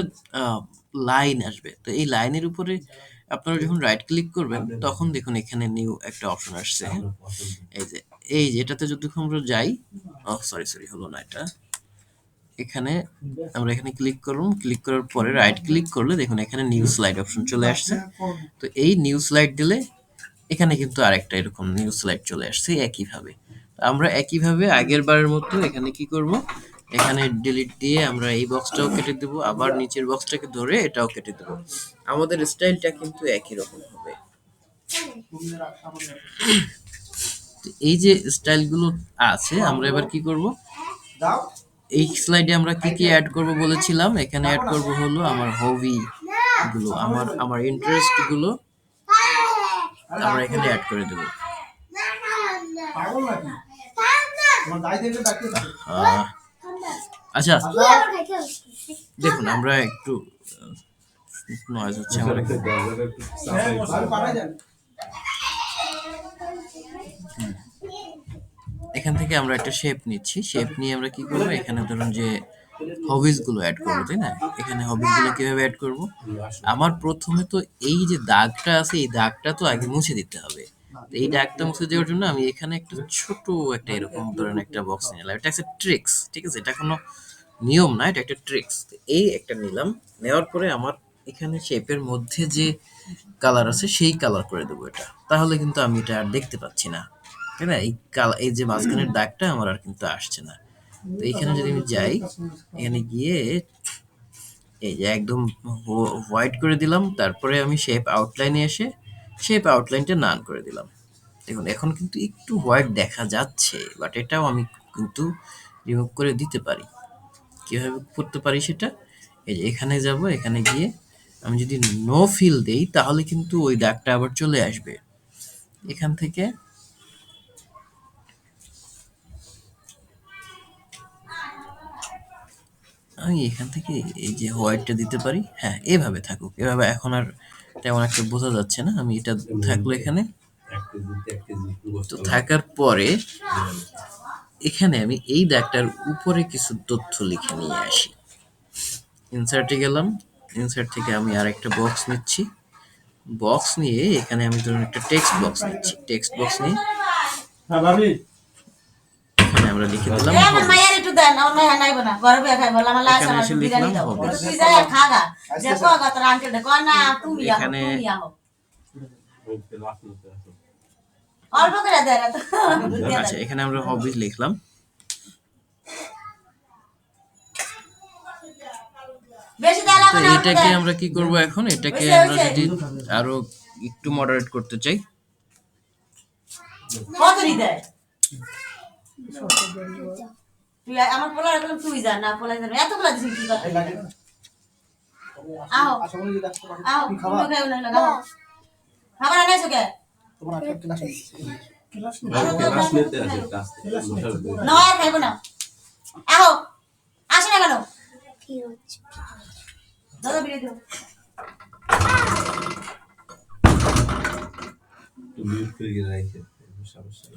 লাইন আসবে। তো এই লাইনের উপরে আপনারা যখন রাইট ক্লিক করবেন তখন দেখুন এখানে নিউ একটা অপশন আসছে। এই যে এটাতে যদি আমরা যাই, সরি হলো না এটা। এখানে আমরা এখানে ক্লিক করুন, ক্লিক করার পরে রাইট ক্লিক করলে দেখুন এখানে নিউ স্লাইড অপশন চলে আসছে। তো এই নিউ স্লাইড দিলে এখানে কিন্তু আরেকটা এরকম নিউ স্লাইড চলে আসছে একইভাবে। আমরা একইভাবে আগের বারের মতো এখানে কি করব, এখানে ডিলিট দিয়ে আমরা এই বক্সটাও কেটে দেব, আবার নিচের বক্সটাকে ধরে এটাও কেটে দেব। আমাদের স্টাইলটা কিন্তু একই রকম হবে। তো এই যে স্টাইলগুলো আছে, আমরা এবার কি করব, এই স্লাইডে আমরা কি কি অ্যাড করব বলেছিলাম, এখানে অ্যাড করব হলো আমার হবি গুলো, আমার ইন্টারেস্ট গুলো আমরা এখানে অ্যাড করে দেব। আহ, আচ্ছা, দেখুন আমরা একটু নয়েজ হচ্ছে আমার এখানে। এখান থেকে আমরা একটা শেপ নিচ্ছি, শেপ নিয়ে আমরা কি করব, এখানে ধরুন যে হবিজ গুলো অ্যাড করবো, তাই না? এখানে হবিজ গুলো কিভাবে অ্যাড করব, আমার প্রথমে তো এই যে দাগটা আছে এই দাগটা তো আগে মুছে দিতে হবে। তো এই দাগটা মুছে দেওয়ার জন্য আমি এখানে একটা ছোট একটা এরকম ধরনের একটা বক্স নিলাম, এটা একটা ট্রিক্স, ঠিক আছে? এটা কোনো নিয়ম না, এটা একটা ট্রিক্স। এই একটা নিলাম, নেওয়ার পরে আমার এখানে শেপের মধ্যে যে কালার আছে সেই কালার করে দেবো এটা, তাহলে কিন্তু আমি এটা আর দেখতে পাচ্ছি না, তাই না? এই যে মাঝখানের দাগটা আমার আর কিন্তু আসছে না। তো এখানে যদি আমি যাই, এখানে গিয়ে এই যে একদম হোয়াইট করে দিলাম, তারপরে আমি শেপ আউটলাইনে এসে শেপ আউটলাইনটা নান করে দিলাম। দেখুন এখন কিন্তু একটু হোয়াইট দেখা যাচ্ছে, বাট এটাও আমি কিন্তু রিমুভ করে দিতে পারি। কিভাবে করতে পারি সেটা, এই যে এখানে যাব, এখানে গিয়ে আমি যদি নো ফিল দেই তাহলে কিন্তু ওই দাগটা আবার চলে আসবে। এখান থেকে আমি এখান থেকে এই যে হোয়াইটটা দিতে পারি, হ্যাঁ এভাবে থাকুক, এভাবে এখন আর তেমন একটা বোঝা যাচ্ছে না। আমি এটা থাকলো এখানে, তো থাকার পরে এখানে আমি এই দাগটার উপরে কিছু তথ্য লিখে নিয়ে আসি। ইনসার্টে গেলাম, ইনসার্ট থেকে আমি আর একটা বক্স নিচ্ছি, বক্স নিয়ে এখানে আমি ধরুন একটা টেক্সট বক্স নিচ্ছি, টেক্সট বক্স নিয়ে এখানে আমরা লিখে দিলাম এখানে এসে লিখলাম এখানে আচ্ছা, এখানে আমরা হবিজ লিখলাম। তো এটাকে আমরা কি করব এখন, এটাকে আমরা যদি আরো একটু মডারেট করতে চাই, আমার পোলা এখন তুই যা না পোলা জানো এতগুলা দিছিস কি কথা আও আও খাবার খাও না লাগাও খাবার আনাইছো কে তোমার একটা ক্লাস নিতে আছে ক্লাস না আর খাইবো না আও আসে না কেন কি হচ্ছে দাদা বিয়ে দাও তুমি ফিরে গিয়ে রাখো সমস্যা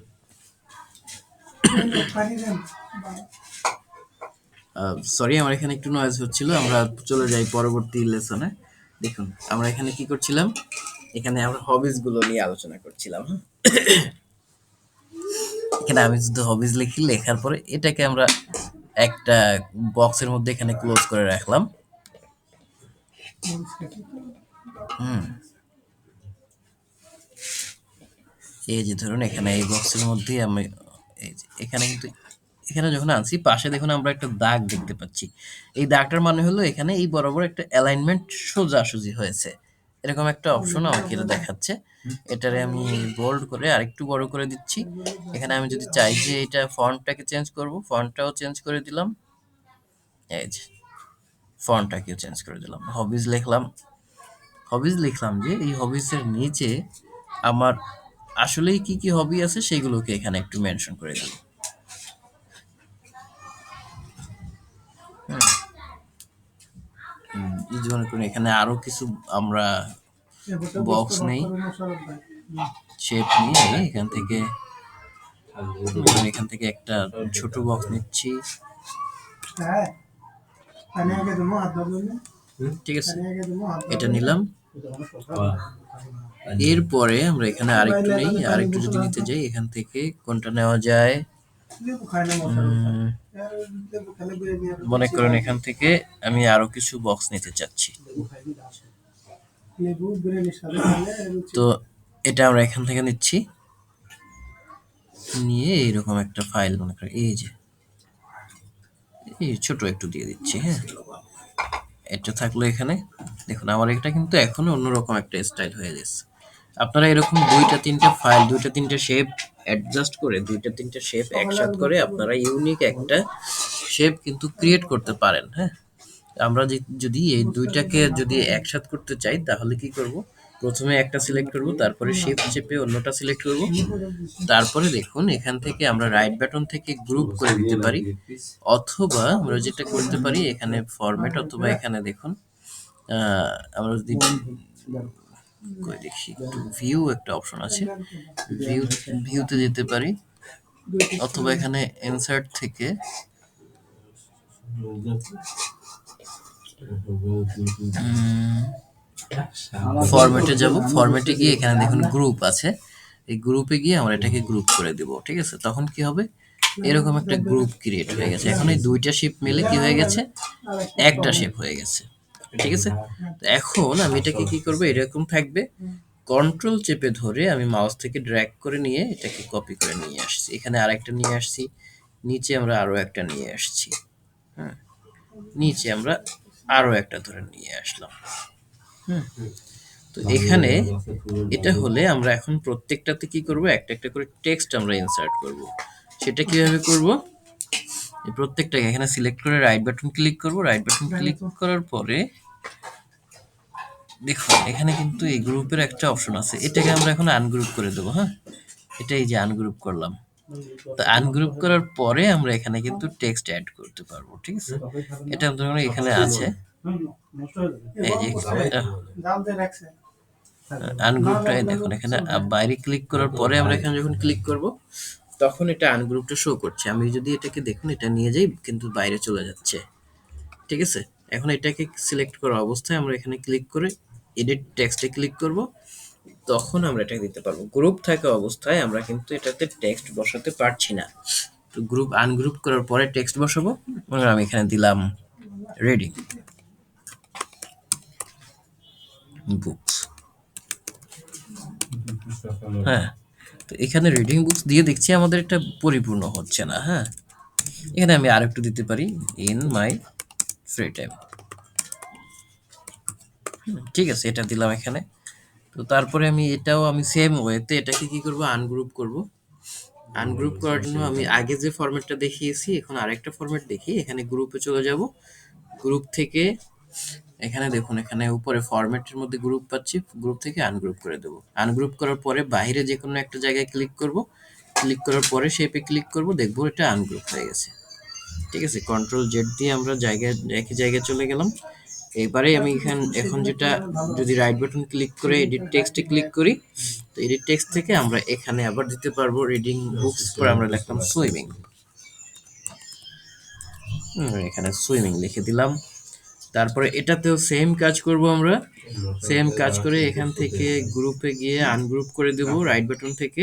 সরি আমার এখানে একটু নয়েজ হচ্ছিল, আমরা চলে যাই পরবর্তী লেসনে। দেখুন আমরা এখানে কি করছিলাম, এখানে আমরা হবিজ গুলো নিয়ে আলোচনা করছিলাম। এখানে আমি শুধু হবিজ লিখি, লেখার পরে এটাকে আমরা একটা বক্সের মধ্যে এখানে ক্লোজ করে রাখলাম। এই যে ধরুন এখানে এই বক্সের মধ্যে আমি এই যে এখানে কিন্তু এখানে যখন আনছি পাশে দেখুন আমরা একটা দাগ দেখতে পাচ্ছি, এই দাগটার মানে হলো এখানে এই বরাবর একটা অ্যালাইনমেন্ট সোজাসুজি হয়েছে, এরকম একটা অপশন আমাকে এটা দেখাচ্ছে। এটারে আমি বোল্ড করে আরেকটু বড় করে দিচ্ছি। এখানে আমি যদি চাই যে এটা ফন্টটাকে চেঞ্জ করব, ফন্টটাও চেঞ্জ করে দিলাম, এই যে ফন্টটাকেও চেঞ্জ করে দিলাম। হবিজ লিখলাম, হবিজ লিখলাম যে এই হবিজের নিচে আমার আসলেই কি কি হবি আছে সেগুলোকে এখানে একটু মেনশন করে দিলাম। মনে করুন এখানে আরো কিছু আমরা বক্স নেই, শেপ নিয়ে এখান থেকে একটা ছোট বক্স নিচ্ছি, ঠিক আছে এটা নিলাম। এরপরে আমরা এখানে আরেকটু নেই, আরেকটু যদি নিতে যাই এখান থেকে কোনটা নেওয়া যায়, মনে করেন এখান থেকে আমি আরো কিছু বক্স নিতে চাচ্ছি, তো এটা আমরা এখান থেকে নিচ্ছি, নিয়ে এরকম একটা ফাইল মনে করেন এই যে এই ছোট একটু দিয়ে দিচ্ছি, হ্যাঁ এটা থাকলো এখানে। দেখুন আমার এটা কিন্তু এখন অন্যরকম একটা স্টাইল হয়ে গেছে। আপনারা এরকম ২টা ৩টা ফাইল ২টা ৩টা শেপ অ্যাডজাস্ট করে ২টা ৩টা শেপ একসাথে করে আপনারা ইউনিক একটা শেপ কিন্তু ক্রিয়েট করতে পারেন। হ্যাঁ, আমরা যদি এই দুইটাকে যদি একসাথে করতে চাই তাহলে কি করব, প্রথমে একটা সিলেক্ট করব, তারপরে শিফট চেপে অন্যটা সিলেক্ট করব, তারপরে দেখুন এখান থেকে আমরা রাইট বাটন থেকে গ্রুপ করে দিতে পারি, অথবা আমরা যেটা করতে পারি এখানে ফরম্যাট, অথবা এখানে দেখুন আমরা যদি কই দেখি একটু ভিউ একটা অপশন আছে, ভিউতে যেতে পারি, অথবা এখানে ইনসার্ট থেকে ফরম্যাটে যাব, ফরম্যাটে গিয়ে এখানে দেখুন গ্রুপ আছে, এই গ্রুপে গিয়ে আমরা এটাকে গ্রুপ করে দিব। ঠিক আছে, তখন কি হবে, এরকম একটা গ্রুপ ক্রিয়েট হয়ে গেছে। এখন এই দুইটা শেপ মিলে কি হয়ে গেছে, একটা শেপ হয়ে গেছে। ঠিক আছে, তো এখন আমি এটাকে কি করব, এরকম থাকবে, কন্ট্রোল চেপে ধরে আমি মাউস থেকে ড্র্যাগ করে নিয়ে এটাকে কপি করে নিয়ে আসছি, এখানে আরেকটা নিয়ে আসছি, নিচে আমরা আরো একটা নিয়ে আসছি, হ্যাঁ, নিচে আমরা আরো একটা ধরে নিয়ে আসলাম। তো এখানে এটা হলে আমরা এখন প্রত্যেকটাতে কি করব, একটা একটা করে টেক্সট আমরা ইনসার্ট করব। সেটা কিভাবে করব, এই প্রত্যেকটাকে এখানে সিলেক্ট করে রাইট বাটন ক্লিক করব, রাইট বাটন ক্লিক করার পরে দেখুন এখানে কিন্তু এই গ্রুপের একটা অপশন আছে, এটাকে আমরা এখন আনগ্রুপ করে দেবো। হ্যাঁ, এটা এই যে আনগ্রুপ করলাম, তো আনগ্রুপ করার পরে আমরা এখানে কিন্তু টেক্সট অ্যাড করতে পারবো। ঠিক আছে, এটা ধরুন এখানে আছে, এই যে আনগ্রুপটাই দেখুন এখানে বাইরে ক্লিক করার পরে আমরা এখানে যখন ক্লিক করব তখন এটা আনগ্রুপটা শো করছে। আমি যদি এটাকে দেখুন এটা নিয়ে যাই কিন্তু বাইরে চলে যাচ্ছে। ঠিক আছে, এখন এটাকে সিলেক্ট করা অবস্থায় আমরা এখানে ক্লিক করে এডিট টেক্সটে ক্লিক করব, তখন আমরা এটা দিতে পারবো। গ্রুপ থাকা অবস্থায় আমরা কিন্তু এটাতে টেক্সট বসাতে পারছি না, তো গ্রুপ আনগ্রুপ করার পরে টেক্সট বসাবো। আমি এখানে দিলাম রিডিং বুকস। হ্যাঁ, তো এখানে রিডিং বুকস দিয়ে দেখছি আমাদের এটা পরিপূর্ণ হচ্ছে না। হ্যাঁ, এখানে আমি আরেকটু দিতে পারি, ইন মাই ফ্রি টাইম। ঠিক আছে, এটা দিলাম এখানে। তো তারপরে এটাও আমি সেম ওয়েতে এটাকে কি করব, আনগ্রুপ করব। আনগ্রুপ করার জন্য আমি আগে যে ফরম্যাটটা দেখিয়েছি এখন আরেকটা ফরম্যাট দেখি, এখানে গ্রুপে চলে যাব, গ্রুপ থেকে এখানে দেখুন এখানে উপরে ফরম্যাটের মধ্যে গ্রুপ পাচ্ছি, গ্রুপ থেকে আনগ্রুপ করে দেব। আনগ্রুপ করার পরে বাইরে যে কোনো একটা জায়গায় ক্লিক করব, ক্লিক করার পরে শেপে ক্লিক করব, দেখবো এটা আনগ্রুপ হয়ে গেছে। ঠিক আছে, কন্ট্রোল জেড দিয়ে আমরা একই জায়গায় চলে গেলাম। এবারে আমি এখন যেটা, যদি রাইট বাটন ক্লিক করে এডিট টেক্সটে ক্লিক করি, তো এডিট টেক্সট থেকে আমরা এখানে আবার দিতে পারবো রিডিং বুকস, পরে আমরা লিখলাম সুইমিং, এখানে সুইমিং লিখে দিলাম। তারপরে এটাতেও সেম কাজ করব, আমরা সেম কাজ করে এখান থেকে গ্রুপে গিয়ে আনগ্রুপ করে দেব রাইট বাটন থেকে,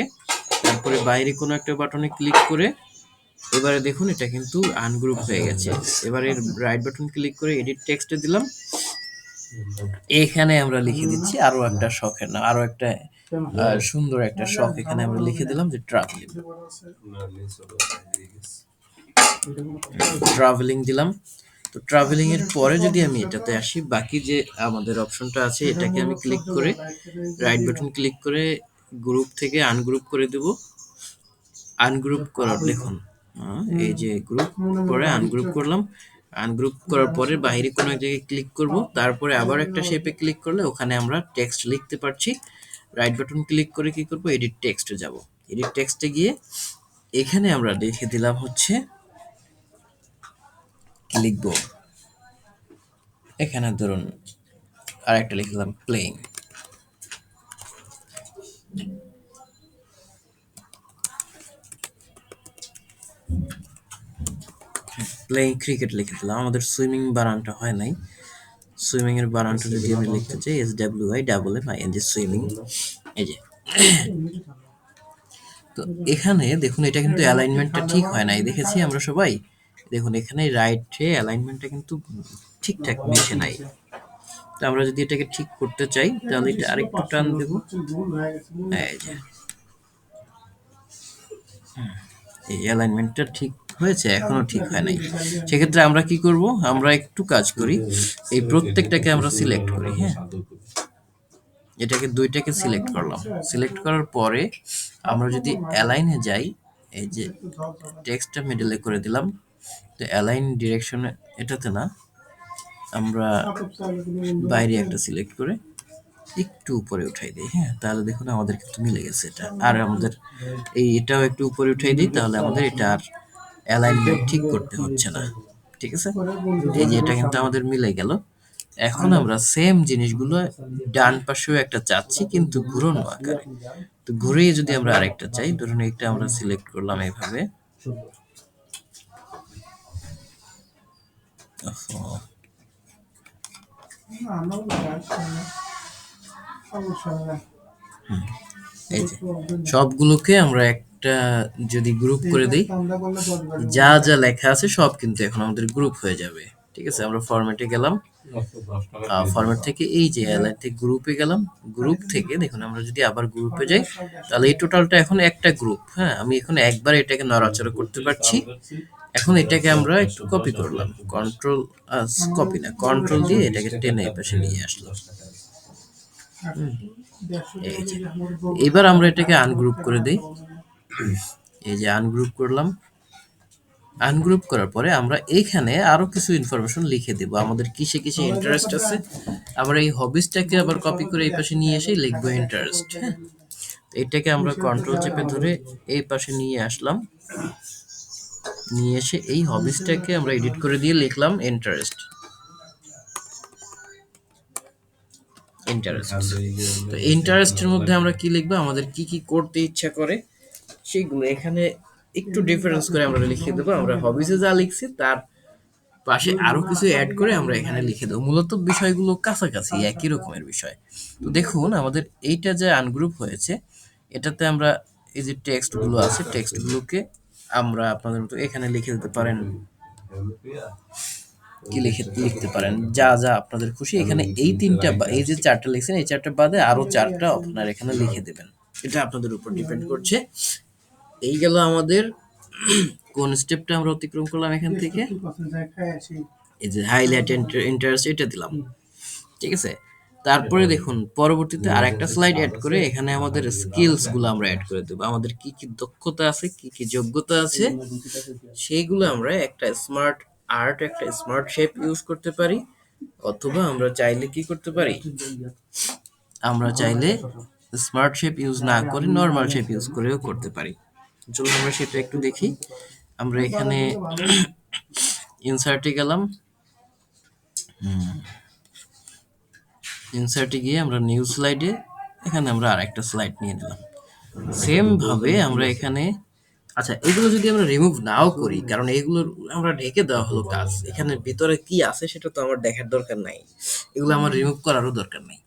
তারপরে বাইরে কোনো একটা বাটনে ক্লিক করে এবারে দেখুন এটা কিন্তু আনগ্রুপ হয়ে গেছে। এবারে রাইট বাটন ক্লিক করে এডিট টেক্সটে দিলাম, এখানে আমরা লিখে দিচ্ছি আরো একটা শখের নাম, আরো একটা সুন্দর একটা শখ এখানে আমরা লিখে দিলাম যে ট্রাভেলিং। ট্রাভেলিং দিলাম। তো ট্রাভেলিং এর পরে যদি আমি এটাতে আসি, বাকি যে আমাদের অপশনটা আছে এটাকে আমি ক্লিক করে রাইট বাটন ক্লিক করে গ্রুপ থেকে আনগ্রুপ করে দেব। আনগ্রুপ করার দেখুন এই যে গ্রুপ পরে আনগ্রুপ করলাম, আনগ্রুপ করার পরে বাইরে কোনো এক জায়গায় ক্লিক করব, তারপরে আবার একটা শেপে ক্লিক করলে ওখানে আমরা টেক্সট লিখতে পারছি। রাইট বাটন ক্লিক করে কি করব, এডিট টেক্সটে যাব, এডিট টেক্সটে গিয়ে এখানে আমরা লিখে দিলাম হচ্ছে কি লিখব, এখানে ধরুন আরেকটা লিখলাম প্লেইং। প্লেইং ক্রিকেট লিখে দিলাম, আমাদের সুইমিং বানানটা হয় নাই, সুইমিং এর বানানটা যদি আমি লিখতে চাই SWIMMING সুইমিং, এই যে। তো এখানে দেখুন এটা কিন্তু অ্যালাইনমেন্টটা ঠিক হয় নাই, দেখেছি আমরা সবাই, দেখুন এখানে রাইটে অ্যালাইনমেন্টটা কিন্তু ঠিকঠাক মিশে নাই। তো আমরা যদি এটাকে ঠিক করতে চাই তাহলে এটা আরেকটু টান দেব, এই যে এই অ্যালাইনমেন্টটা ঠিক হয়েছে, এখনো ঠিক হয় নাই। সেক্ষেত্রে আমরা কি করব, আমরা একটু কাজ করি, এই প্রত্যেকটাকে আমরা সিলেক্ট করি। হ্যাঁ, এটাকে দুইটাকে সিলেক্ট করলাম। সিলেক্ট করার পরে আমরা যদি অ্যালাইনে যাই, এই যে টেক্সটটা মিডলে করে দিলাম। তো অ্যালাইন ডিরেকশনে এটাতে না, আমরা বাইরে একটা সিলেক্ট করে একটু উপরে উঠাই দিই। হ্যাঁ, তাহলে দেখুন আমাদের কিন্তু মিলে গেছে এটা। আর আমাদের এটাও একটু উপরে উঠাই দিই, তাহলে আমাদের এটা আর অ্যালাইনমেন্ট ঠিক করতে হচ্ছে না। ঠিক আছে, এই যে এটা কিন্তু আমাদের মিলে গেল। এখন আমরা সেম জিনিসগুলো ডান পাশেও একটা চাচ্ছি, কিন্তু ঘুরানো আকারে। তো ঘুরিয়ে যদি আমরা আরেকটা চাই, ধরুন এটা আমরা সিলেক্ট করলাম এইভাবে। এই যে সবগুলোকে আমরা একটা যদি গ্রুপ করে দিই, যা যা লেখা আছে সব কিন্তু এখন আমাদের গ্রুপ হয়ে যাবে। ঠিক আছে, আমরা ফরম্যাটে গেলাম, ফরম্যাট থেকে এই যে অ্যালাইন থেকে গ্রুপে গেলাম। গ্রুপ থেকে দেখুন আমরা যদি আবার গ্রুপে যাই, তাহলে এই টোটালটা এখন একটা গ্রুপ। হ্যাঁ, আমি এখন একবার এটাকে নড়াচড়া করতে পারছি। এখন এটাকে আমরা একটু কপি করলাম, কন্ট্রোল কপি না, কন্ট্রোল দিয়ে এটাকে টেনে এই পাশে নিয়ে আসলাম। এই যে এবার আমরা এটাকে আনগ্রুপ করে দিই। এই যে আনগ্রুপ করলাম। আনগ্রুপ করার পরে আমরা এইখানে আরো কিছু ইনফরমেশন লিখে দেব, আমাদের কিসে কিসে ইন্টারেস্ট আছে। আমরা এই হবিসটাকে আবার কপি করে এই পাশে নিয়ে এসে লিখবো ইন্টারেস্ট। হ্যাঁ, এটাকে আমরা কন্ট্রোল চেপে ধরে এই পাশে নিয়ে আসলাম। নিয়ে এসে এই হবিসটাকে আমরা এডিট করে দিয়ে লিখলাম ইন্টারেস্ট। ইন্টারেস্ট, তো ইন্টারেস্টের মধ্যে আমরা কি লিখবো, আমাদের কি কি করতে ইচ্ছা করে সেগুলো এখানে একটু ডিফারেন্স করে আমরা লিখে দেবো। আমরা হবিসে যা লিখছি তার পাশে আরো কিছু অ্যাড করে আমরা এখানে লিখে দেবো। মূলত বিষয়গুলো কাছাকাছি, একই রকমের বিষয়। তো দেখুন আমাদের এইটা যে আনগ্রুপ হয়েছে, এটাতে আমরা এই যে টেক্সট গুলো আছে, টেক্সট গুলোকে আমরা আপনাদের মতো এখানে লিখে দিতে পারেন। কি লিখতে পারেন যা যা আপনাদের খুশি। এখানে এই তিনটা এই যে চারটা লিখছেন, এই চারটা বাদে আরো চারটা আপনারা এখানে লিখে দেবেন। এটা আপনাদের উপর ডিপেন্ড করছে। এই গেল আমাদের কোন স্টেপটা আমরা অতিক্রম করলাম এখান থেকে। এই যে হাইলাইট ইন্টারেস্ট এটা দিলাম। ঠিক আছে, তারপরে দেখুন পরবর্তীতে আরেকটা স্লাইড অ্যাড করে এখানে আমাদের স্কিলস গুলো আমরা অ্যাড করে দেবো। আমাদের কি কি দক্ষতা আছে, কি কি যোগ্যতা আছে, সেইগুলো আমরা একটা স্মার্ট আর্ট, একটা স্মার্ট শেপ ইউজ করতে পারি। অথবা আমরা চাইলে কি করতে পারি, আমরা চাইলে স্মার্ট শেপ ইউজ না করে নরমাল শেপ ইউজ করেও করতে পারি। চলুন আমরা সেটা একটু দেখি। আমরা এখানে ইনসার্টে গেলাম। ইনসার্টে গিয়ে আমরা নিউ স্লাইডে এখানে আমরা আরেকটা স্লাইড নিয়ে নিলাম। সেম ভাবে আমরা এখানে, আচ্ছা এগুলো যদি আমরা রিমুভ নাও করি, কারণ এগুলো আমরা ঢেকে দেওয়া হলো কাজ, এখানে ভিতরে কি আছে সেটা তো আমার দেখার দরকার নাই, এগুলো আমার রিমুভ করারও দরকার নাই।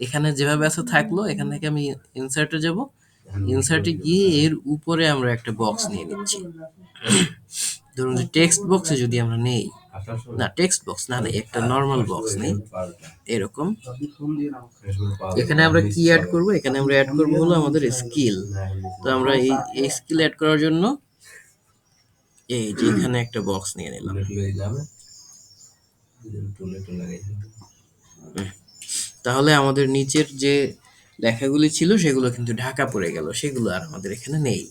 এখানে যেভাবে আছে থাকলো। এখান থেকে আমি ইনসার্টে যাব। ইনসার্টে গিয়ে এর উপরে আমরা একটা বক্স নিয়ে নিচ্ছি। ধরুন যে টেক্সট বক্সে যদি আমরা নেই, না টেক্সট বক্স না নেই, একটা নরমাল বক্স নেই এরকম। এখানে আমরা কি অ্যাড করব, এখানে আমরা অ্যাড করব হলো আমাদের স্কিল। তো আমরা এই স্কিল অ্যাড করার জন্য এই যে এখানে একটা বক্স নিয়ে নিলাম। তাহলে আমাদের নিচের যে লেখাগুলি ছিল সেগুলো কিন্তু ঢাকা পড়ে গেল, সেগুলো আর আমাদের এখানে নেই।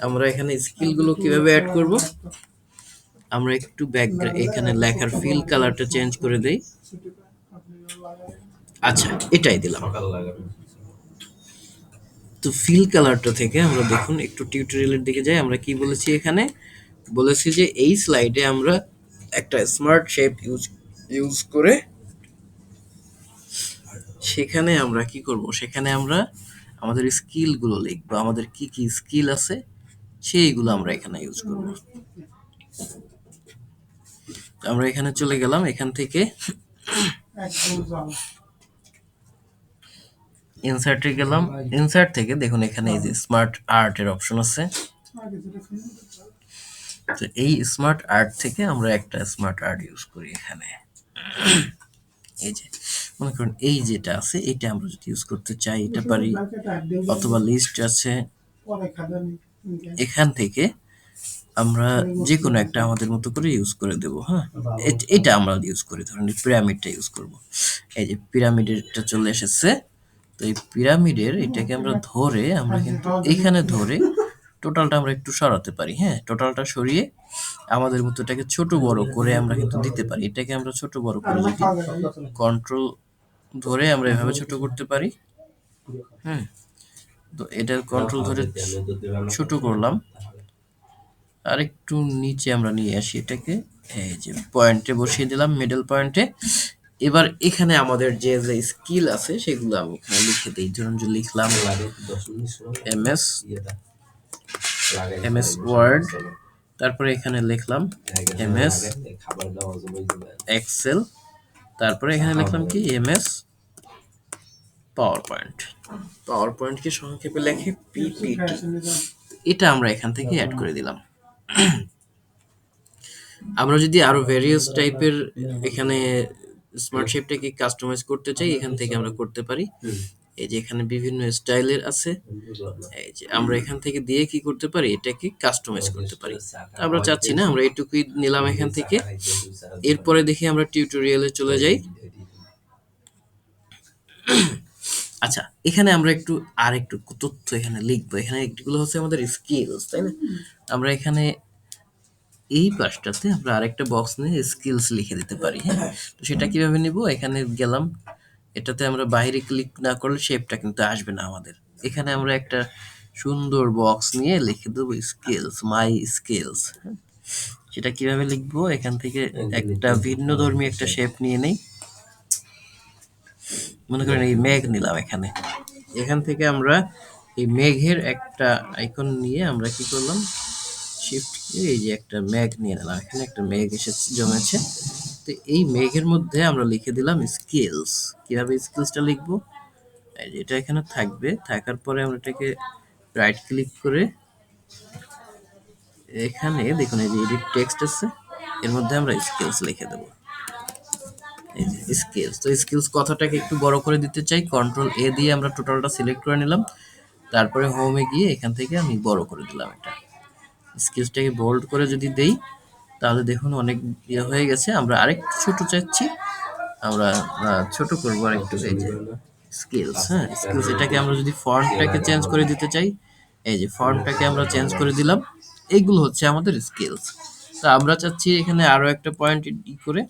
আমরা এখানে স্কিলগুলো কিভাবে অ্যাড করব, আমরা একটু ব্যাকগ্রাউন্ড এখানে লেখার ফিল কালারটা চেঞ্জ করে দেই। আচ্ছা এটাই দিলাম। তো ফিল কালারটা থেকে আমরা দেখুন একটু টিউটোরিয়ালের দিকে যাই। আমরা কি বলেছি, এখানে বলেছি যে এই স্লাইডে আমরা একটা স্মার্ট শেপ ইউজ করে সেখানে আমরা কি করব, সেখানে আমরা আমাদের স্কিলগুলো লিখবো। আমাদের কি কি স্কিল আছে সেইগুলো আমরা এখানে ইউজ করব। আমরা এখানে চলে গেলাম, এখান থেকে ইনসার্টে গেলাম। ইনসার্ট থেকে দেখুন এখানে এই যে স্মার্ট আর্টের অপশন আছে। তো এই স্মার্ট আর্ট থেকে আমরা একটা স্মার্ট আর্ট ইউজ করি এখানে। এই যে মনে করুন এই যেটা আছে এটা আমরা যদি ইউজ করতে চাই এটা পারি, অথবা লিস্ট আছে, এখান থেকে আমরা যে কোনো একটা আমাদের মতো করে ইউজ করে দেব। হ্যাঁ, এটা আমরা ইউজ করি, ধরুন পিরামিডটা ইউজ করব। এই যে পিরামিডেরটা চলে এসেছে। তো এই পিরামিডের এটাকে আমরা ধরে আমরা কিন্তু এখানে ধরে টোটালটা আমরা একটু সরাতে পারি। হ্যাঁ, টোটালটা সরিয়ে আমাদের মতো এটাকে ছোট বড় করে আমরা কিন্তু দিতে পারি। এটাকে আমরা ছোট বড় করে যদি কন্ট্রোল ধরে আমরা এভাবে ছোট করতে পারি। হুম, তো এটার কন্ট্রোল ধরে ছোট করলাম, আর একটু নিচে আমরা নিয়ে আসি এটাকে, এই যে পয়েন্টে বসিয়ে দিলাম, মিডল পয়েন্টে। এবার এখানে আমাদের যে যে স্কিল আছে সেগুলো আমি এখানে লিখে দিই। ধরুন যে লিখলাম এমএস ওয়ার্ড, তারপরে এখানে লিখলাম এমএস এক্সেল, তারপরে এখানে লিখলাম কি এমএস পাওয়ার পয়েন্টকে সংক্ষেপে লেখে পিপিটি। এটা আমরা এখান থেকে অ্যাড করে দিলাম। আমরা যদি আরো ভেরিয়াস টাইপের এখানে স্মার্ট শেপটাকে কাস্টমাইজ করতে চাই, এখান থেকে আমরা করতে পারি। এই যে এখানে বিভিন্ন স্টাইলের আছে, এই যে আমরা এখান থেকে দিয়ে কি করতে পারি, এটাকে কাস্টমাইজ করতে পারি। আমরা চাচ্ছি না, আমরা এটুকুই নিলাম এখান থেকে। এরপরে দেখি আমরা টিউটোরিয়ালে চলে যাই। আচ্ছা, এখানে আমরা একটু আর একটু তথ্য এখানে লিখবো। এখানে এগুলো হচ্ছে আমাদের স্কিলস, তাই না? আমরা এখানে এই পাশটাতে আমরা আরেকটা বক্স নিয়ে স্কিলস লিখে দিতে পারি। হ্যাঁ, তো সেটা কিভাবে নিব? এখানে গেলাম, এটাতে আমরা বাইরে ক্লিক না করলে শেপটা কিন্তু আসবে না আমাদের। এখানে আমরা একটা সুন্দর বক্স নিয়ে লিখে দেবো স্কিলস, মাই স্কিলস। সেটা কিভাবে লিখবো? এখান থেকে একটা ভিন্ন ধর্মী একটা শেপ নিয়ে নেই। মনে করেন এই মেঘ নিলাম এখানে, এখান থেকে আমরা এই মেঘের একটা আইকন নিয়ে আমরা কি করলাম, শিফট এই যে একটা মেঘ নিয়ে নিলাম, এখানে একটা মেঘ এসে জমেছে। তো এই মেঘের মধ্যে আমরা লিখে দিলাম স্কিলস। কিভাবে স্কিলসটা লিখবো? এটা এখানে থাকবে, থাকার পরে আমরা এটাকে রাইট ক্লিক করে এখানে দেখুন এই যে এডিট টেক্সট আছে, এর মধ্যে আমরা স্কিলস লিখে দেবো। এই যে স্কিলস, তো স্কিলস কথাটাকে একটু বড় করে দিতে চাই, কন্ট্রোল এ দিয়ে আমরা টোটালটা সিলেক্ট করে নিলাম, তারপরে হোমে গিয়ে এখান থেকে আমি বড় করে দিলাম। এটা স্কিলসটাকে বোল্ড করে যদি দেই তাহলে দেখুন অনেক ইয়ে হয়ে গেছে। আমরা আরেকটু ছোট চাচ্ছি, আমরা ছোট করবো আরেকটু। এই যে স্কিলস, হ্যাঁ স্কিলস, এটাকে আমরা যদি ফন্টটাকে চেঞ্জ করে দিতে চাই, এই যে ফন্টটাকে আমরা চেঞ্জ করে দিলাম। এইগুলো হচ্ছে আমাদের স্কিলস। তো আমরা চাচ্ছি এখানে আরো একটা পয়েন্ট করে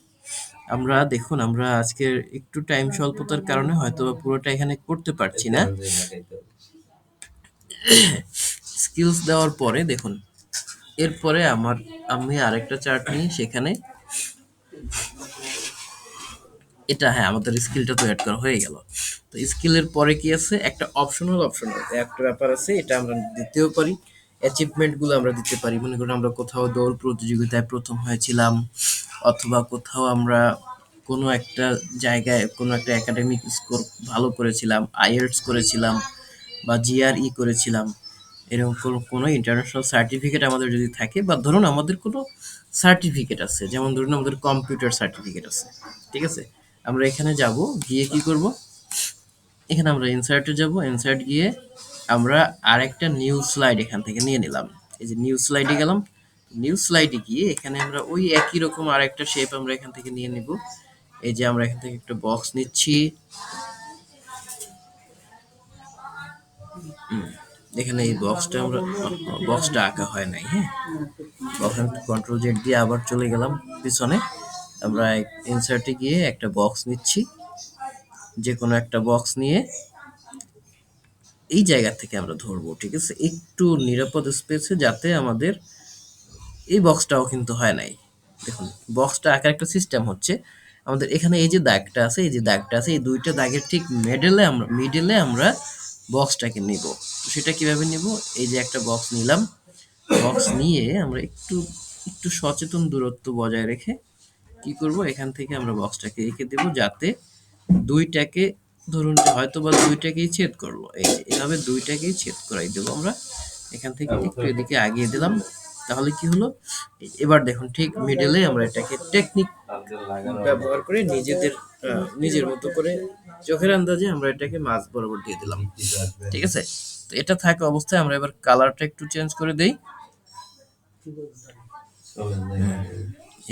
আমরা দেখুন, আমরা আজকে একটু টাইম স্বল্পতার কারণে হয়তো পুরোটা এখানে করতে পারছি না। স্কিলস দেওয়ার পরে দেখুন, এরপরে আমি আরেকটা চার্ট নিই, সেখানে এটা, হ্যাঁ আমাদের স্কিলটা তো অ্যাড করা হয়ে গেল। তো স্কিলের পরে কি আছে, একটা অপশন আছে, একটা ব্যাপার আছে, এটা আমরা দিতেও পারি। অ্যাচিভমেন্টগুলো আমরা দিতে পারি। মনে করুন আমরা কোথাও দৌড় প্রতিযোগিতায় প্রথম হয়েছিলাম, অথবা কোথাও আমরা কোনো একটা জায়গায় কোনো একটা একাডেমিক স্কোর ভালো করেছিলাম, আইএলটিএস করেছিলাম বা জিআরই করেছিলাম, এরকম কোনো ইন্টারন্যাশনাল সার্টিফিকেট আমাদের যদি থাকে, বা ধরুন আমাদের কোনো সার্টিফিকেট আছে, যেমন ধরুন আমাদের কম্পিউটার সার্টিফিকেট আছে, ঠিক আছে? আমরা এখানে যাব, গিয়ে কি করব, এখানে আমরা ইনসার্টে যাব, ইনসার্ট গিয়ে আমরা আরেকটা নিউ স্লাইড এখান থেকে নিয়ে নিলাম। এই যে নিউ স্লাইডে গেলাম, নিউ স্লাইডে গিয়ে এখানে আমরা ওই একই রকম আরেকটা শেপ আমরা এখান থেকে নিয়ে নিব। এই যে আমরা এখান থেকে একটা বক্স নিচ্ছি, এখানে এই বক্সটা আঁকা হয় নাই। হ্যাঁ, কন্ট্রোল জেড দিয়ে আবার চলে গেলাম পিছনে, আমরা ইনসার্টে গিয়ে একটা বক্স নিচ্ছি, যে কোনো একটা বক্স নিয়ে এই জায়গা থেকে আমরা ধরবো, ঠিক আছে? একটু নিরাপদ স্পেসে, যাতে আমাদের এই বক্সটাও কিন্তু হয় নাই। দেখুন বক্সটা আঁকার একটা সিস্টেম হচ্ছে, আমাদের এখানে এই যে দাগটা আছে, এই দুইটা দাগের ঠিক মিডলে আমরা বক্সটাকে নিব। তো সেটা কিভাবে নিব? এই যে একটা বক্স নিলাম, বক্স নিয়ে আমরা একটু একটু সচেতন দূরত্ব বজায় রেখে কি করব, এখান থেকে আমরা বক্সটাকে রেখে দেব, যাতে দুইটাকে, ধরুন যে হয়তো বা দুইটাকেই ছেদ করলো, এই যে এভাবে দুইটাকেই ছেদ করাই দেবো আমরা। এখান থেকে একটু এদিকে আগিয়ে দিলাম, তাহলে কি হলো, এবার দেখুন ঠিক মিডলে আমরা এটাকে টেকনিক ব্যবহার করে নিজের মতো করে চোখের আন্দাজে আমরা এটাকে মাঝ বরাবর দিয়ে দিলাম, ঠিক আছে? তো এটা থাকা অবস্থায় আমরা এবার কালারটা একটু চেঞ্জ করে দেই।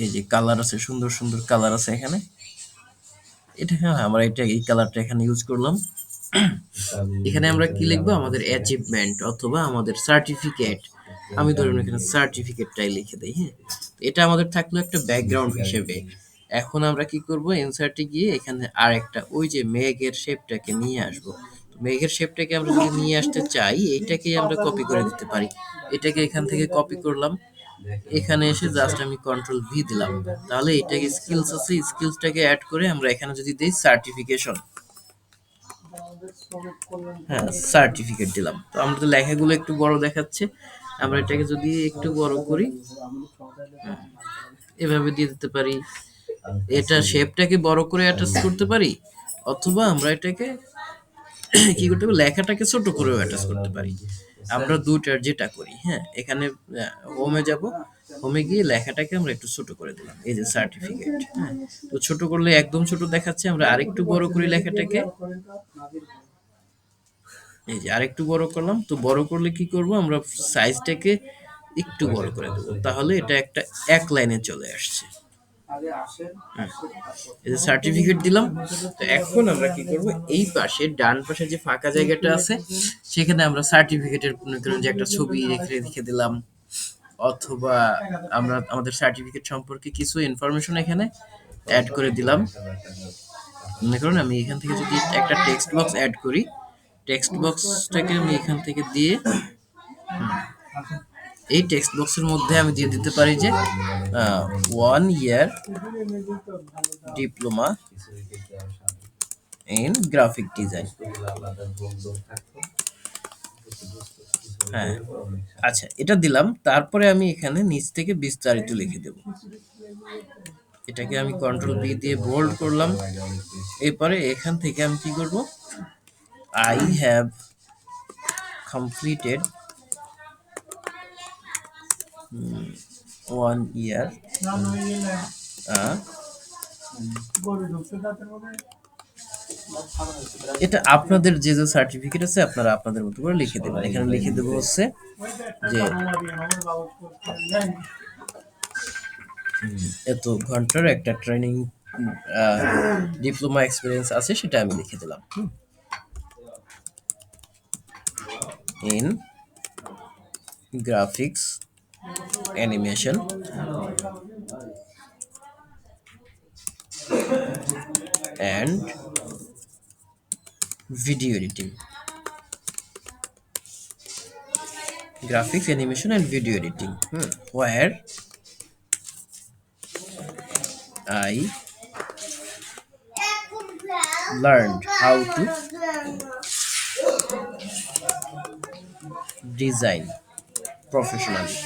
এই যে কালার আছে, সুন্দর সুন্দর কালার আছে এখানে। এটা, হ্যাঁ আমরা এই কালারটা এখানে ইউজ করলাম। এখানে আমরা কি লিখবো? আমাদের অ্যাচিভমেন্ট অথবা আমাদের সার্টিফিকেট। আমি ধরুন এখানে সার্টিফিকেটটাই লিখে দেই, হ্যাঁ? এটা আমাদের থাকলো একটা ব্যাকগ্রাউন্ড হিসেবে। এখন আমরা কি করব? ইনসার্টে গিয়ে এখানে আরেকটা ওই যে মেঘের শেপটাকে নিয়ে আসবো। তো মেঘের শেপটাকে আমরা যদি নিয়ে আসতে চাই, এইটাকেই আমরা কপি করে দিতে পারি। এটাকে এখান থেকে কপি করলাম। এখানে এসে জাস্ট আমি কন্ট্রোল ভি দিলাম। তাহলে এটাকে স্কিলস আছে, স্কিলসটাকে এড করে আমরা এখানে যদি দেই সার্টিফিকেশন, হ্যাঁ সার্টিফিকেট দিলাম। তো আমাদের লেখাগুলো একটু বড় দেখাচ্ছে, আমরা এটাকে যদি একটু বড় করি, এভাবে দিয়ে দিতে পারি। এটা শেপটাকে বড় করে অ্যাটাচ করতে পারি, অথবা আমরা এটাকে কি করতে পারি? লেখাটাকে ছোট করেও অ্যাটাচ করতে পারি। আমরা দুইটার যেটা করি, হ্যাঁ? এখানে হোমে যাব, হোমে গিয়ে লেখাটাকে আমরা একটু ছোট করে দিলাম, এই যে সার্টিফিকেট, হ্যাঁ? তো ছোট করলে একদম ছোট দেখাচ্ছে, আমরা আরেকটু বড় করি লেখাটাকে, এই যে আরেকটু বড় করলাম। তো বড় করলে কি করব? আমরা সাইজটাকে একটু বড় করে দেবো, তাহলে এটা একটা এক লাইনে চলে আসছে। হুম। এই যে সার্টিফিকেট দিলাম। তো এখন আমরা কি করব? এই পাশে ডান পাশে যে ফাঁকা জায়গাটা আছে, সেখানে আমরা সার্টিফিকেটের মনে করেন যে একটা ছবি রেখে রেখে দিলাম, অথবা আমরা আমাদের সার্টিফিকেট সম্পর্কে কিছু ইনফরমেশন এখানে অ্যাড করে দিলাম। মনে করুন আমি এখান থেকে যদি একটা টেক্সট বক্স অ্যাড করি, টেক্সট বক্সটাকে আমি এখান থেকে দিয়ে এই টেক্সট বক্সের মধ্যে আমি দিয়ে দিতে পারি যে 1 year diploma in graphic design. হ্যাঁ, আচ্ছা এটা দিলাম। তারপরে আমি এখানে নিচ থেকে বিস্তারিত লিখে দেব। এটাকে আমি কন্ট্রোল বি দিয়ে বোল্ড করলাম। এরপরে এখান থেকে আমি কি করব? আই হ্যাভ কমপ্লিটেড 1 year এটা আপনাদের যে যে সার্টিফিকেট আছে আপনারা আপনাদের মতো করে লিখে দেবেন। এখানে লিখে দেবো হচ্ছে যে এত ঘন্টার একটা ট্রেনিং ডিপ্লোমা এক্সপিরিয়েন্স আছে, সেটা আমি লিখে দিলাম। In graphics animation and video editing. Graphics, animation, and video editing. Where I learned how to design professionally.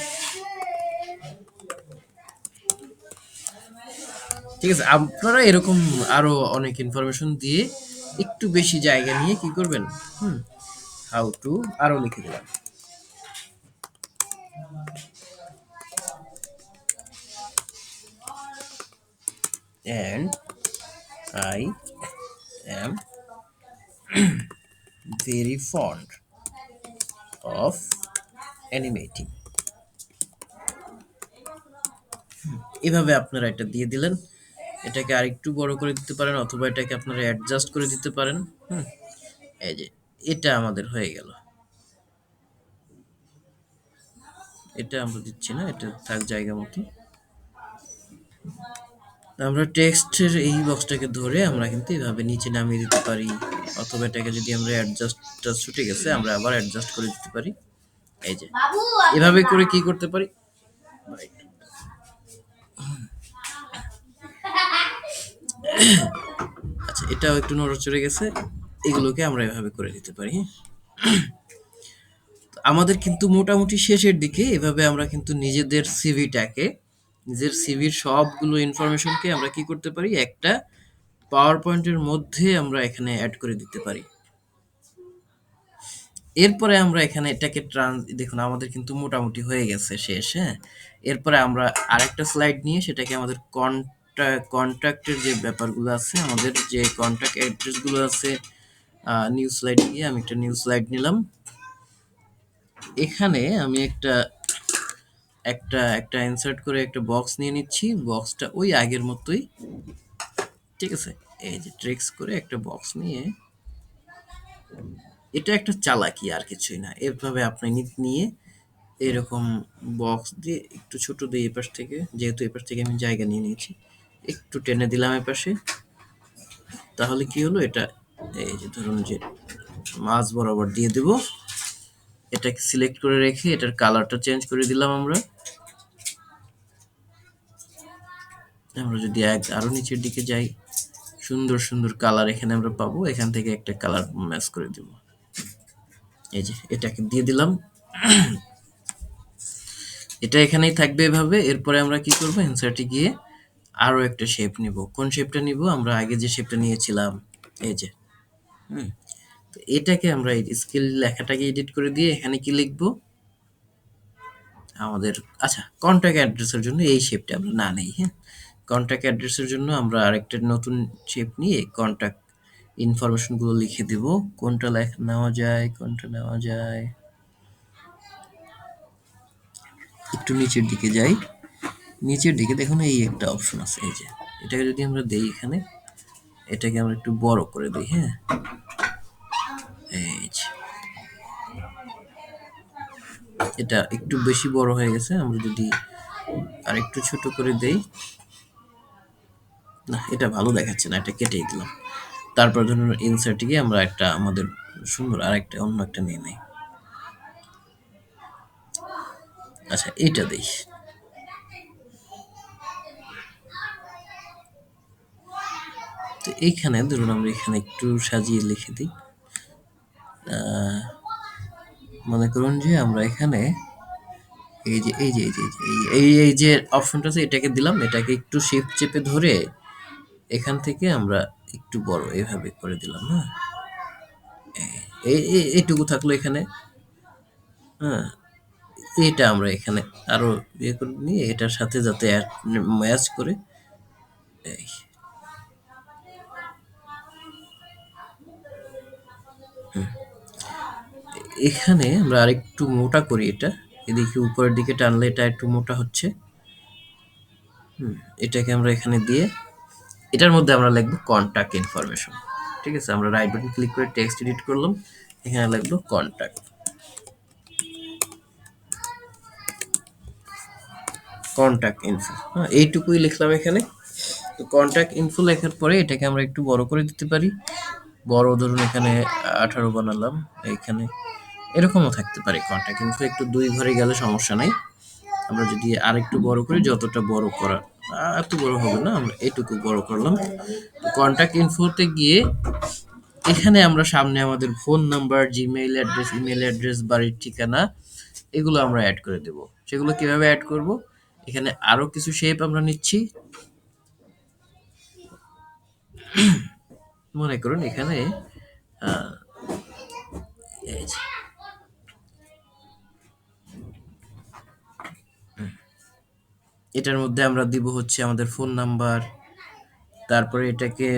ঠিক আছে, আপনারা এরকম আরো অনেক ইনফরমেশন দিয়ে একটু বেশি জায়গা নিয়ে কি করবেন? হাউ টু আরো লিখে দিলাম। And I am very fond of animating. এভাবে আপনারা এটা দিয়ে দিলেন। এটাকে আরেকটু বড় করে দিতে পারেন, অথবা এটাকে আপনারা অ্যাডজাস্ট করে দিতে পারেন। এই যে এটা আমাদের হয়ে গেল। এটা আমরা দিচ্ছি না, এটা থাক জায়গা মতো। আমরা টেক্সটের এই বক্সটাকে ধরে আমরা কিন্তু এভাবে নিচে নামিয়ে দিতে পারি, অথবা এটাকে যদি আমরা অ্যাডজাস্টটা ছুটে গেছে আমরা আবার অ্যাডজাস্ট করে দিতে পারি। এই যে এভাবে করে কি করতে পারি? আচ্ছা এটাও একটু নড়চড়ে গেছে, এগুলোকে আমরা এভাবে করে দিতে পারি। আমাদের কিন্তু মোটামুটি শেষের দিকে এভাবে আমরা কিন্তু নিজেদের সিভিটাকে, নিজের সিভির সবগুলো ইনফরমেশনকে আমরা কি করতে পারি? একটা পাওয়ার পয়েন্টের মধ্যে আমরা এখানে অ্যাড করে দিতে পারি। এরপরে আমরা এখানে এটাকে দেখুন আমাদের কিন্তু মোটামুটি হয়ে গেছে শেষ, হ্যাঁ? এরপরে আমরা আরেকটা স্লাইড নিয়ে সেটাকে আমাদের কন্ট্যাক্টের যে ব্যাপারগুলো আছে, আমাদের যে কন্ট্যাক্ট অ্যাড্রেসগুলো আছে, নিউ স্লাইড গিয়ে আমি একটা নিউ স্লাইড নিলাম। এখানে আমি একটা একটা একটা ইনসার্ট করে একটা বক্স নিয়ে নিচ্ছি। বক্সটা ওই আগের মতোই, ঠিক আছে? এই যে ট্রিক্স করে একটা বক্স নিয়ে এটা একটা চালাকি আর কিছুই না। এভাবে আপনি নিয়ে এরকম বক্স দিয়ে একটু ছোট দিয়ে এপাশ থেকে, যেহেতু এপাশ থেকে আমি জায়গা নিয়ে নিয়েছি, একটু টেনে দিলাম এপাশে। তাহলে কি হলো, এটা এই যে ধরুন যে মাঝ বরাবর দিয়ে দেব। এটাকে সিলেক্ট করে রেখে এটার কালারটা চেঞ্জ করে দিলাম আমরা। আমরা যদি আরো নিচের দিকে যাই, সুন্দর সুন্দর কালার এখানে আমরা পাবো। এখান থেকে একটা কালার ম্যাচ করে দিব। এই যে এটাকে দিয়ে দিলাম। এটা এখানেই থাকবে এভাবে। এরপরে আমরা কি করব, ইনসার্টে গিয়ে আরো একটা শেপ নিব। কোন শেপটা নিব, আমরা আগে যে শেপটা নিয়েছিলাম, এই যে তো এটাকে আমরা এই স্কেল লেখাটাকে এডিট করে দিয়ে এখানে কি লিখব আমাদের, আচ্ছা কন্ট্যাক্ট অ্যাড্রেসের জন্য এই শেপটা আমরা না নেই। হ্যাঁ, কন্ট্যাক্ট অ্যাড্রেসের জন্য আমরা আরেকটা নতুন শেপ নিয়ে কন্ট্যাক্ট ইনফরমেশন গুলো লিখে দিব। কোনটা নেওয়া যায়, কোনটা নেওয়া যায়, একটু নিচের দিকে যাই। নিচের দিকে দেখুন এই একটা অপশন আছে, এই যে এটাকে যদি আমরা দেই এখানে, এটাকে আমরা একটু বড় করে দিই। হ্যাঁ, এই যে এটা একটু বেশি বড় হয়ে গেছে। আমরা যদি আর একটু ছোট করে দেই, না এটা ভালো দেখাচ্ছে না, এটা কেটেই দিলাম। তারপর ধরুন ইনসার্টে গিয়ে আমরা একটা আমাদের সুন্দর আর একটা অন্য একটা নিয়ে নেই। আচ্ছা এটা দেই। তো এইখানে ধরুন আমরা এখানে একটু সাজিয়ে লিখে দিই। মনে করুন যে আমরা এখানে এই যে এই যে এই যে এই যে অপশনটা আছে, এটাকে দিলাম। এটাকে একটু শিফট চেপে ধরে এখান থেকে আমরা একটু বড় এভাবে করে দিলাম। হ্যাঁ, এইটুকু থাকলো এখানে। হ্যাঁ, এটা আমরা এখানে আরো ইয়ে করে নিয়ে এটার সাথে যাতে ম্যাচ করে এই এখানে আমরা আরেকটু মোটা করি এটা। এদিকে উপরের দিকে টানলে এটা একটু মোটা হচ্ছে। এটাকে আমরা এখানে দিয়ে এটার মধ্যে আমরা লিখবো কন্টাক্ট ইনফরমেশন। ঠিক আছে, আমরা রাইট বাটন ক্লিক করে টেক্সট এডিট করলাম, এখানে লিখবো কন্টাক্ট ইনফো। হ্যাঁ, এইটুকুই লিখলাম এখানে। তো কন্টাক্ট ইনফো লেখার পরে এটাকে আমরা একটু বড় করে দিতে পারি। বড় ধরুন এখানে 18 বানালাম। এখানে এরকমও থাকতে পারে কন্টাক্ট ইনফো, একটু দুই ঘরে গেলে সমস্যা নাই। আমরা যদি আরেকটু বড় করি, যতটা বড় করা, এত বড় হবে না, আমরা এটুকু বড় করলাম। কন্টাক্ট ইনফোতে গিয়ে এখানে আমরা সামনে আমাদের phone number, Gmail address, email address, বাড়ির ঠিকানা, এগুলো আমরা অ্যাড করে দেব। সেগুলো কিভাবে অ্যাড করব, এখানে আরো কিছু শেপ আমরা নিচ্ছি। মনে করুন এখানে এই যে এটার মধ্যে আমরা দিব হচ্ছে আমাদের ফোন নাম্বার। তারপরে এটাকে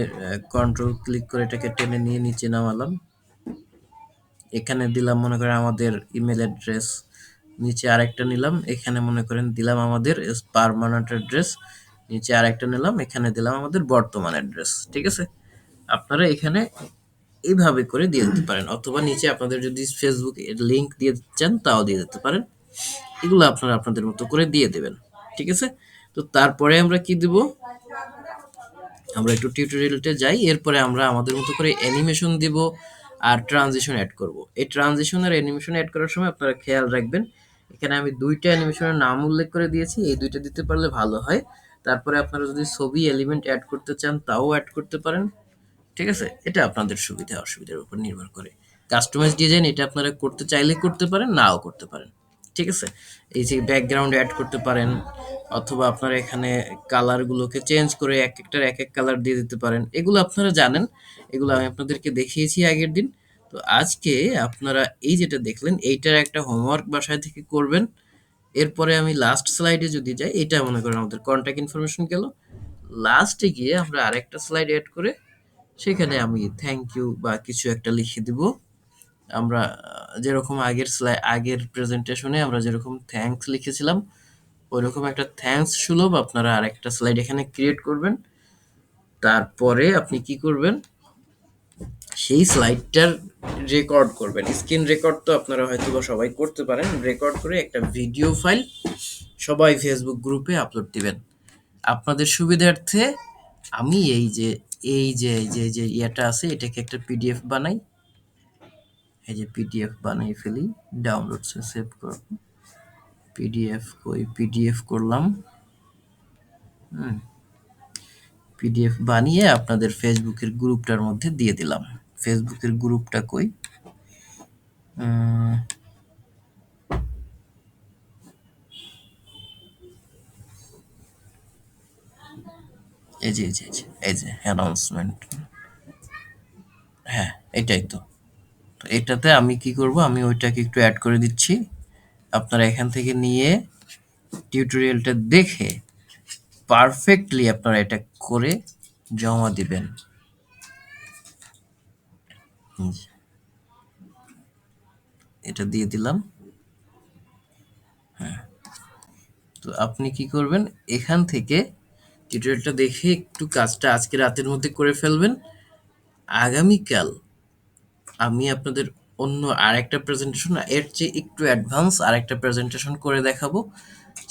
কন্ট্রোল ক্লিক করে এটাকে টেনে নিয়ে নিচে নামালাম। এখানে দিলাম মনে করেন আমাদের ইমেল অ্যাড্রেস। নিচে আরেকটা নিলাম, এখানে মনে করেন দিলাম আমাদের পার্মানেন্ট অ্যাড্রেস। নিচে আরেকটা নিলাম, এখানে দিলাম আমাদের বর্তমান অ্যাড্রেস। ঠিক আছে, আপনারা এখানে এইভাবে করে দিয়ে দিতে পারেন, অথবা নিচে আপনাদের যদি ফেসবুক লিংক দিয়ে চান তাও দিয়ে দিতে পারেন। এগুলো আপনারা আপনাদের মতো করে দিয়ে দেবেন। ঠিক আছে, তো তারপরে আমরা কি দিব, আমরা একটু টিউটোরিয়ালতে যাই। এরপরে আমরা আমাদের মতো করে অ্যানিমেশন দিব আর ট্রানজিশন অ্যাড করব। এই ট্রানজিশন আর অ্যানিমেশন অ্যাড করার সময় আপনারা খেয়াল রাখবেন, এখানে আমি দুইটা অ্যানিমেশনের নাম উল্লেখ করে দিয়েছি, এই দুইটা দিতে পারলে ভালো হয়। তারপরে আপনারা যদি ছবি এলিমেন্ট অ্যাড করতে চান তাও অ্যাড করতে পারেন। ঠিক আছে, এটা আপনাদের সুবিধা অসুবিধার উপর নির্ভর করে। কাস্টমাইজ ডিজাইন এটা আপনারা করতে চাইলে করতে পারেন, নাও করতে পারেন। ঠিক আছে, এই যে ব্যাকগ্রাউন্ড অ্যাড করতে পারেন, অথবা আপনারা এখানে কালারগুলোকে চেঞ্জ করে এক একটার এক এক কালার দিয়ে দিতে পারেন। এগুলো আপনারা জানেন, এগুলো আমি আপনাদেরকে দেখিয়েছি আগের দিন। তো আজকে আপনারা এই যেটা দেখলেন, এইটার একটা হোমওয়ার্ক বাসায় থেকে করবেন। এরপরে আমি লাস্ট স্লাইডে যদি যাই, এটা মনে করেন আমাদের কন্ট্যাক্ট ইনফরমেশন গেল। লাস্টে গিয়ে আমরা আরেকটা স্লাইড অ্যাড করে সেখানে আমি থ্যাংক ইউ বা কিছু একটা লিখে দিব। আমরা যেরকম আগের প্রেজেন্টেশনে আমরা যেরকম থ্যাঙ্কস লিখেছিলাম, ওইরকম একটা থ্যাঙ্কস সুলভ আপনারা আরেকটা স্লাইড এখানে ক্রিয়েট করবেন। তারপরে আপনি কি করবেন, সেই স্লাইডটার রেকর্ড করবেন। স্ক্রিন রেকর্ড তো আপনারা হয়তোবা সবাই করতে পারেন। রেকর্ড করে একটা ভিডিও ফাইল সবাই ফেসবুক গ্রুপে আপলোড দিবেন। আপনাদের সুবিধার্থে আমি এই যে ইয়েটা আছে এটাকে একটা পিডিএফ বানাই। এই যে পিডিএফ বানাই ফেলি, ডাউনলোডসে সেভ করব। পিডিএফ করলাম। পিডিএফ বানিয়ে আপনাদের ফেসবুকের গ্রুপটার মধ্যে দিয়ে দিলাম। ফেসবুকের গ্রুপটা কই? উম, এই যে অ্যানাউন্সমেন্ট। হ্যাঁ, এটাই তো। তো এটাতে আমি কি করব, আমি ওইটাকে একটু অ্যাড করে দিচ্ছি। আপনারা এখান থেকে নিয়ে টিউটোরিয়ালটা দেখে পারফেক্টলি আপনারা এটা করে জমা দিবেন। এটা দিয়ে দিলাম। তো আপনি কি করবেন, এখান থেকে টিউটোরিয়ালটা দেখে একটু কাজটা আজকে রাতের মধ্যে করে ফেলবেন। আগামীকাল আমি আপনাদের অন্য আরেকটা প্রেজেন্টেশন, এর চেয়ে একটু অ্যাডভান্স আরেকটা প্রেজেন্টেশন করে দেখাবো।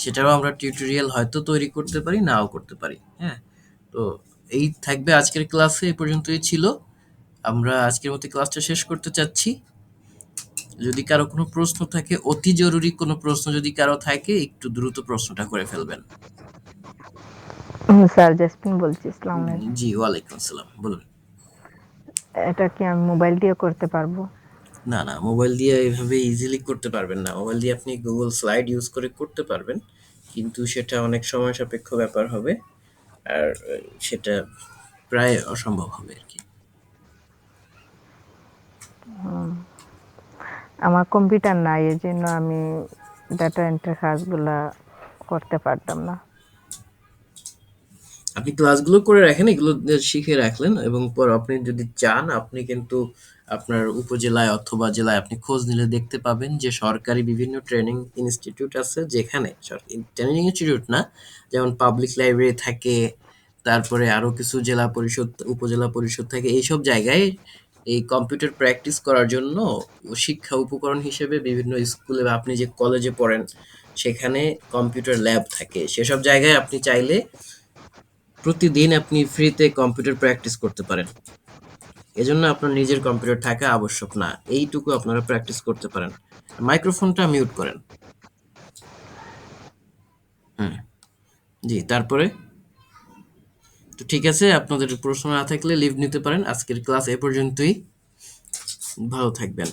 সেটাও আমরা টিউটোরিয়াল হয়তো তৈরি করতে পারি, নাও করতে পারি। হ্যাঁ, তো এই থাকবে আজকের ক্লাসে, এ পর্যন্তই ছিল। আমরা আজকের মতো ক্লাসটা শেষ করতে চাচ্ছি। যদি কারো কোনো প্রশ্ন থাকে, অতি জরুরি কোনো প্রশ্ন যদি কারো থাকে, একটু দ্রুত প্রশ্নটা করে ফেলবেন। স্যার জেসমিন বলছি, আসসালামু আলাইকুম। জি, ওয়ালাইকুম আসসালাম, বলুন। এটা কি আমি মোবাইল দিয়ে করতে পারবো? না, মোবাইল দিয়ে এভাবে ইজিলি করতে পারবেন না। মোবাইল দিয়ে আপনি গুগল স্লাইড ইউজ করে করতে পারবেন, কিন্তু সেটা অনেক সময় সাপেক্ষ ব্যাপার হবে। আর সেটা প্রায় অসম্ভব হবে আর কি। আমার কম্পিউটার নাই, এই জন্য আমি ডাটা এন্ট্রির কাজগুলা করতে পারতাম না। আপনি ক্লাসগুলো করে রাখেন, এগুলো শিখে রাখলেন, এবং পর আপনি যদি চান আপনি কিন্তু আপনার উপজেলায় অথবা জেলায় আপনি খোঁজ নিলে দেখতে পাবেন যে সরকারি বিভিন্ন ট্রেনিং ইনস্টিটিউট আছে, যেখানে ট্রেনিং ইনস্টিটিউট না, যেমন পাবলিক লাইব্রেরি থাকে, তারপরে আরো কিছু জেলা পরিষদ উপজেলা পরিষদ থাকে। এইসব জায়গায় এই কম্পিউটার প্র্যাকটিস করার জন্য শিক্ষা উপকরণ হিসেবে বিভিন্ন স্কুলে বা আপনি যে কলেজে পড়েন সেখানে কম্পিউটার ল্যাব থাকে। সেসব জায়গায় আপনি চাইলে প্রতিদিন আপনি ফ্রিতে কম্পিউটার প্র্যাকটিস করতে পারেন। এজন্য আপনার নিজের কম্পিউটার থাকা আবশ্যক না, এইটুকু আপনারা প্র্যাকটিস করতে পারেন। মাইক্রোফোনটা মিউট করেন। হুম, জি, তারপরে তো ঠিক আছে, আপনাদের প্রশ্ন না থাকলে লিভ নিতে পারেন। আজকের ক্লাস এ পর্যন্তই। ভালো থাকবেন।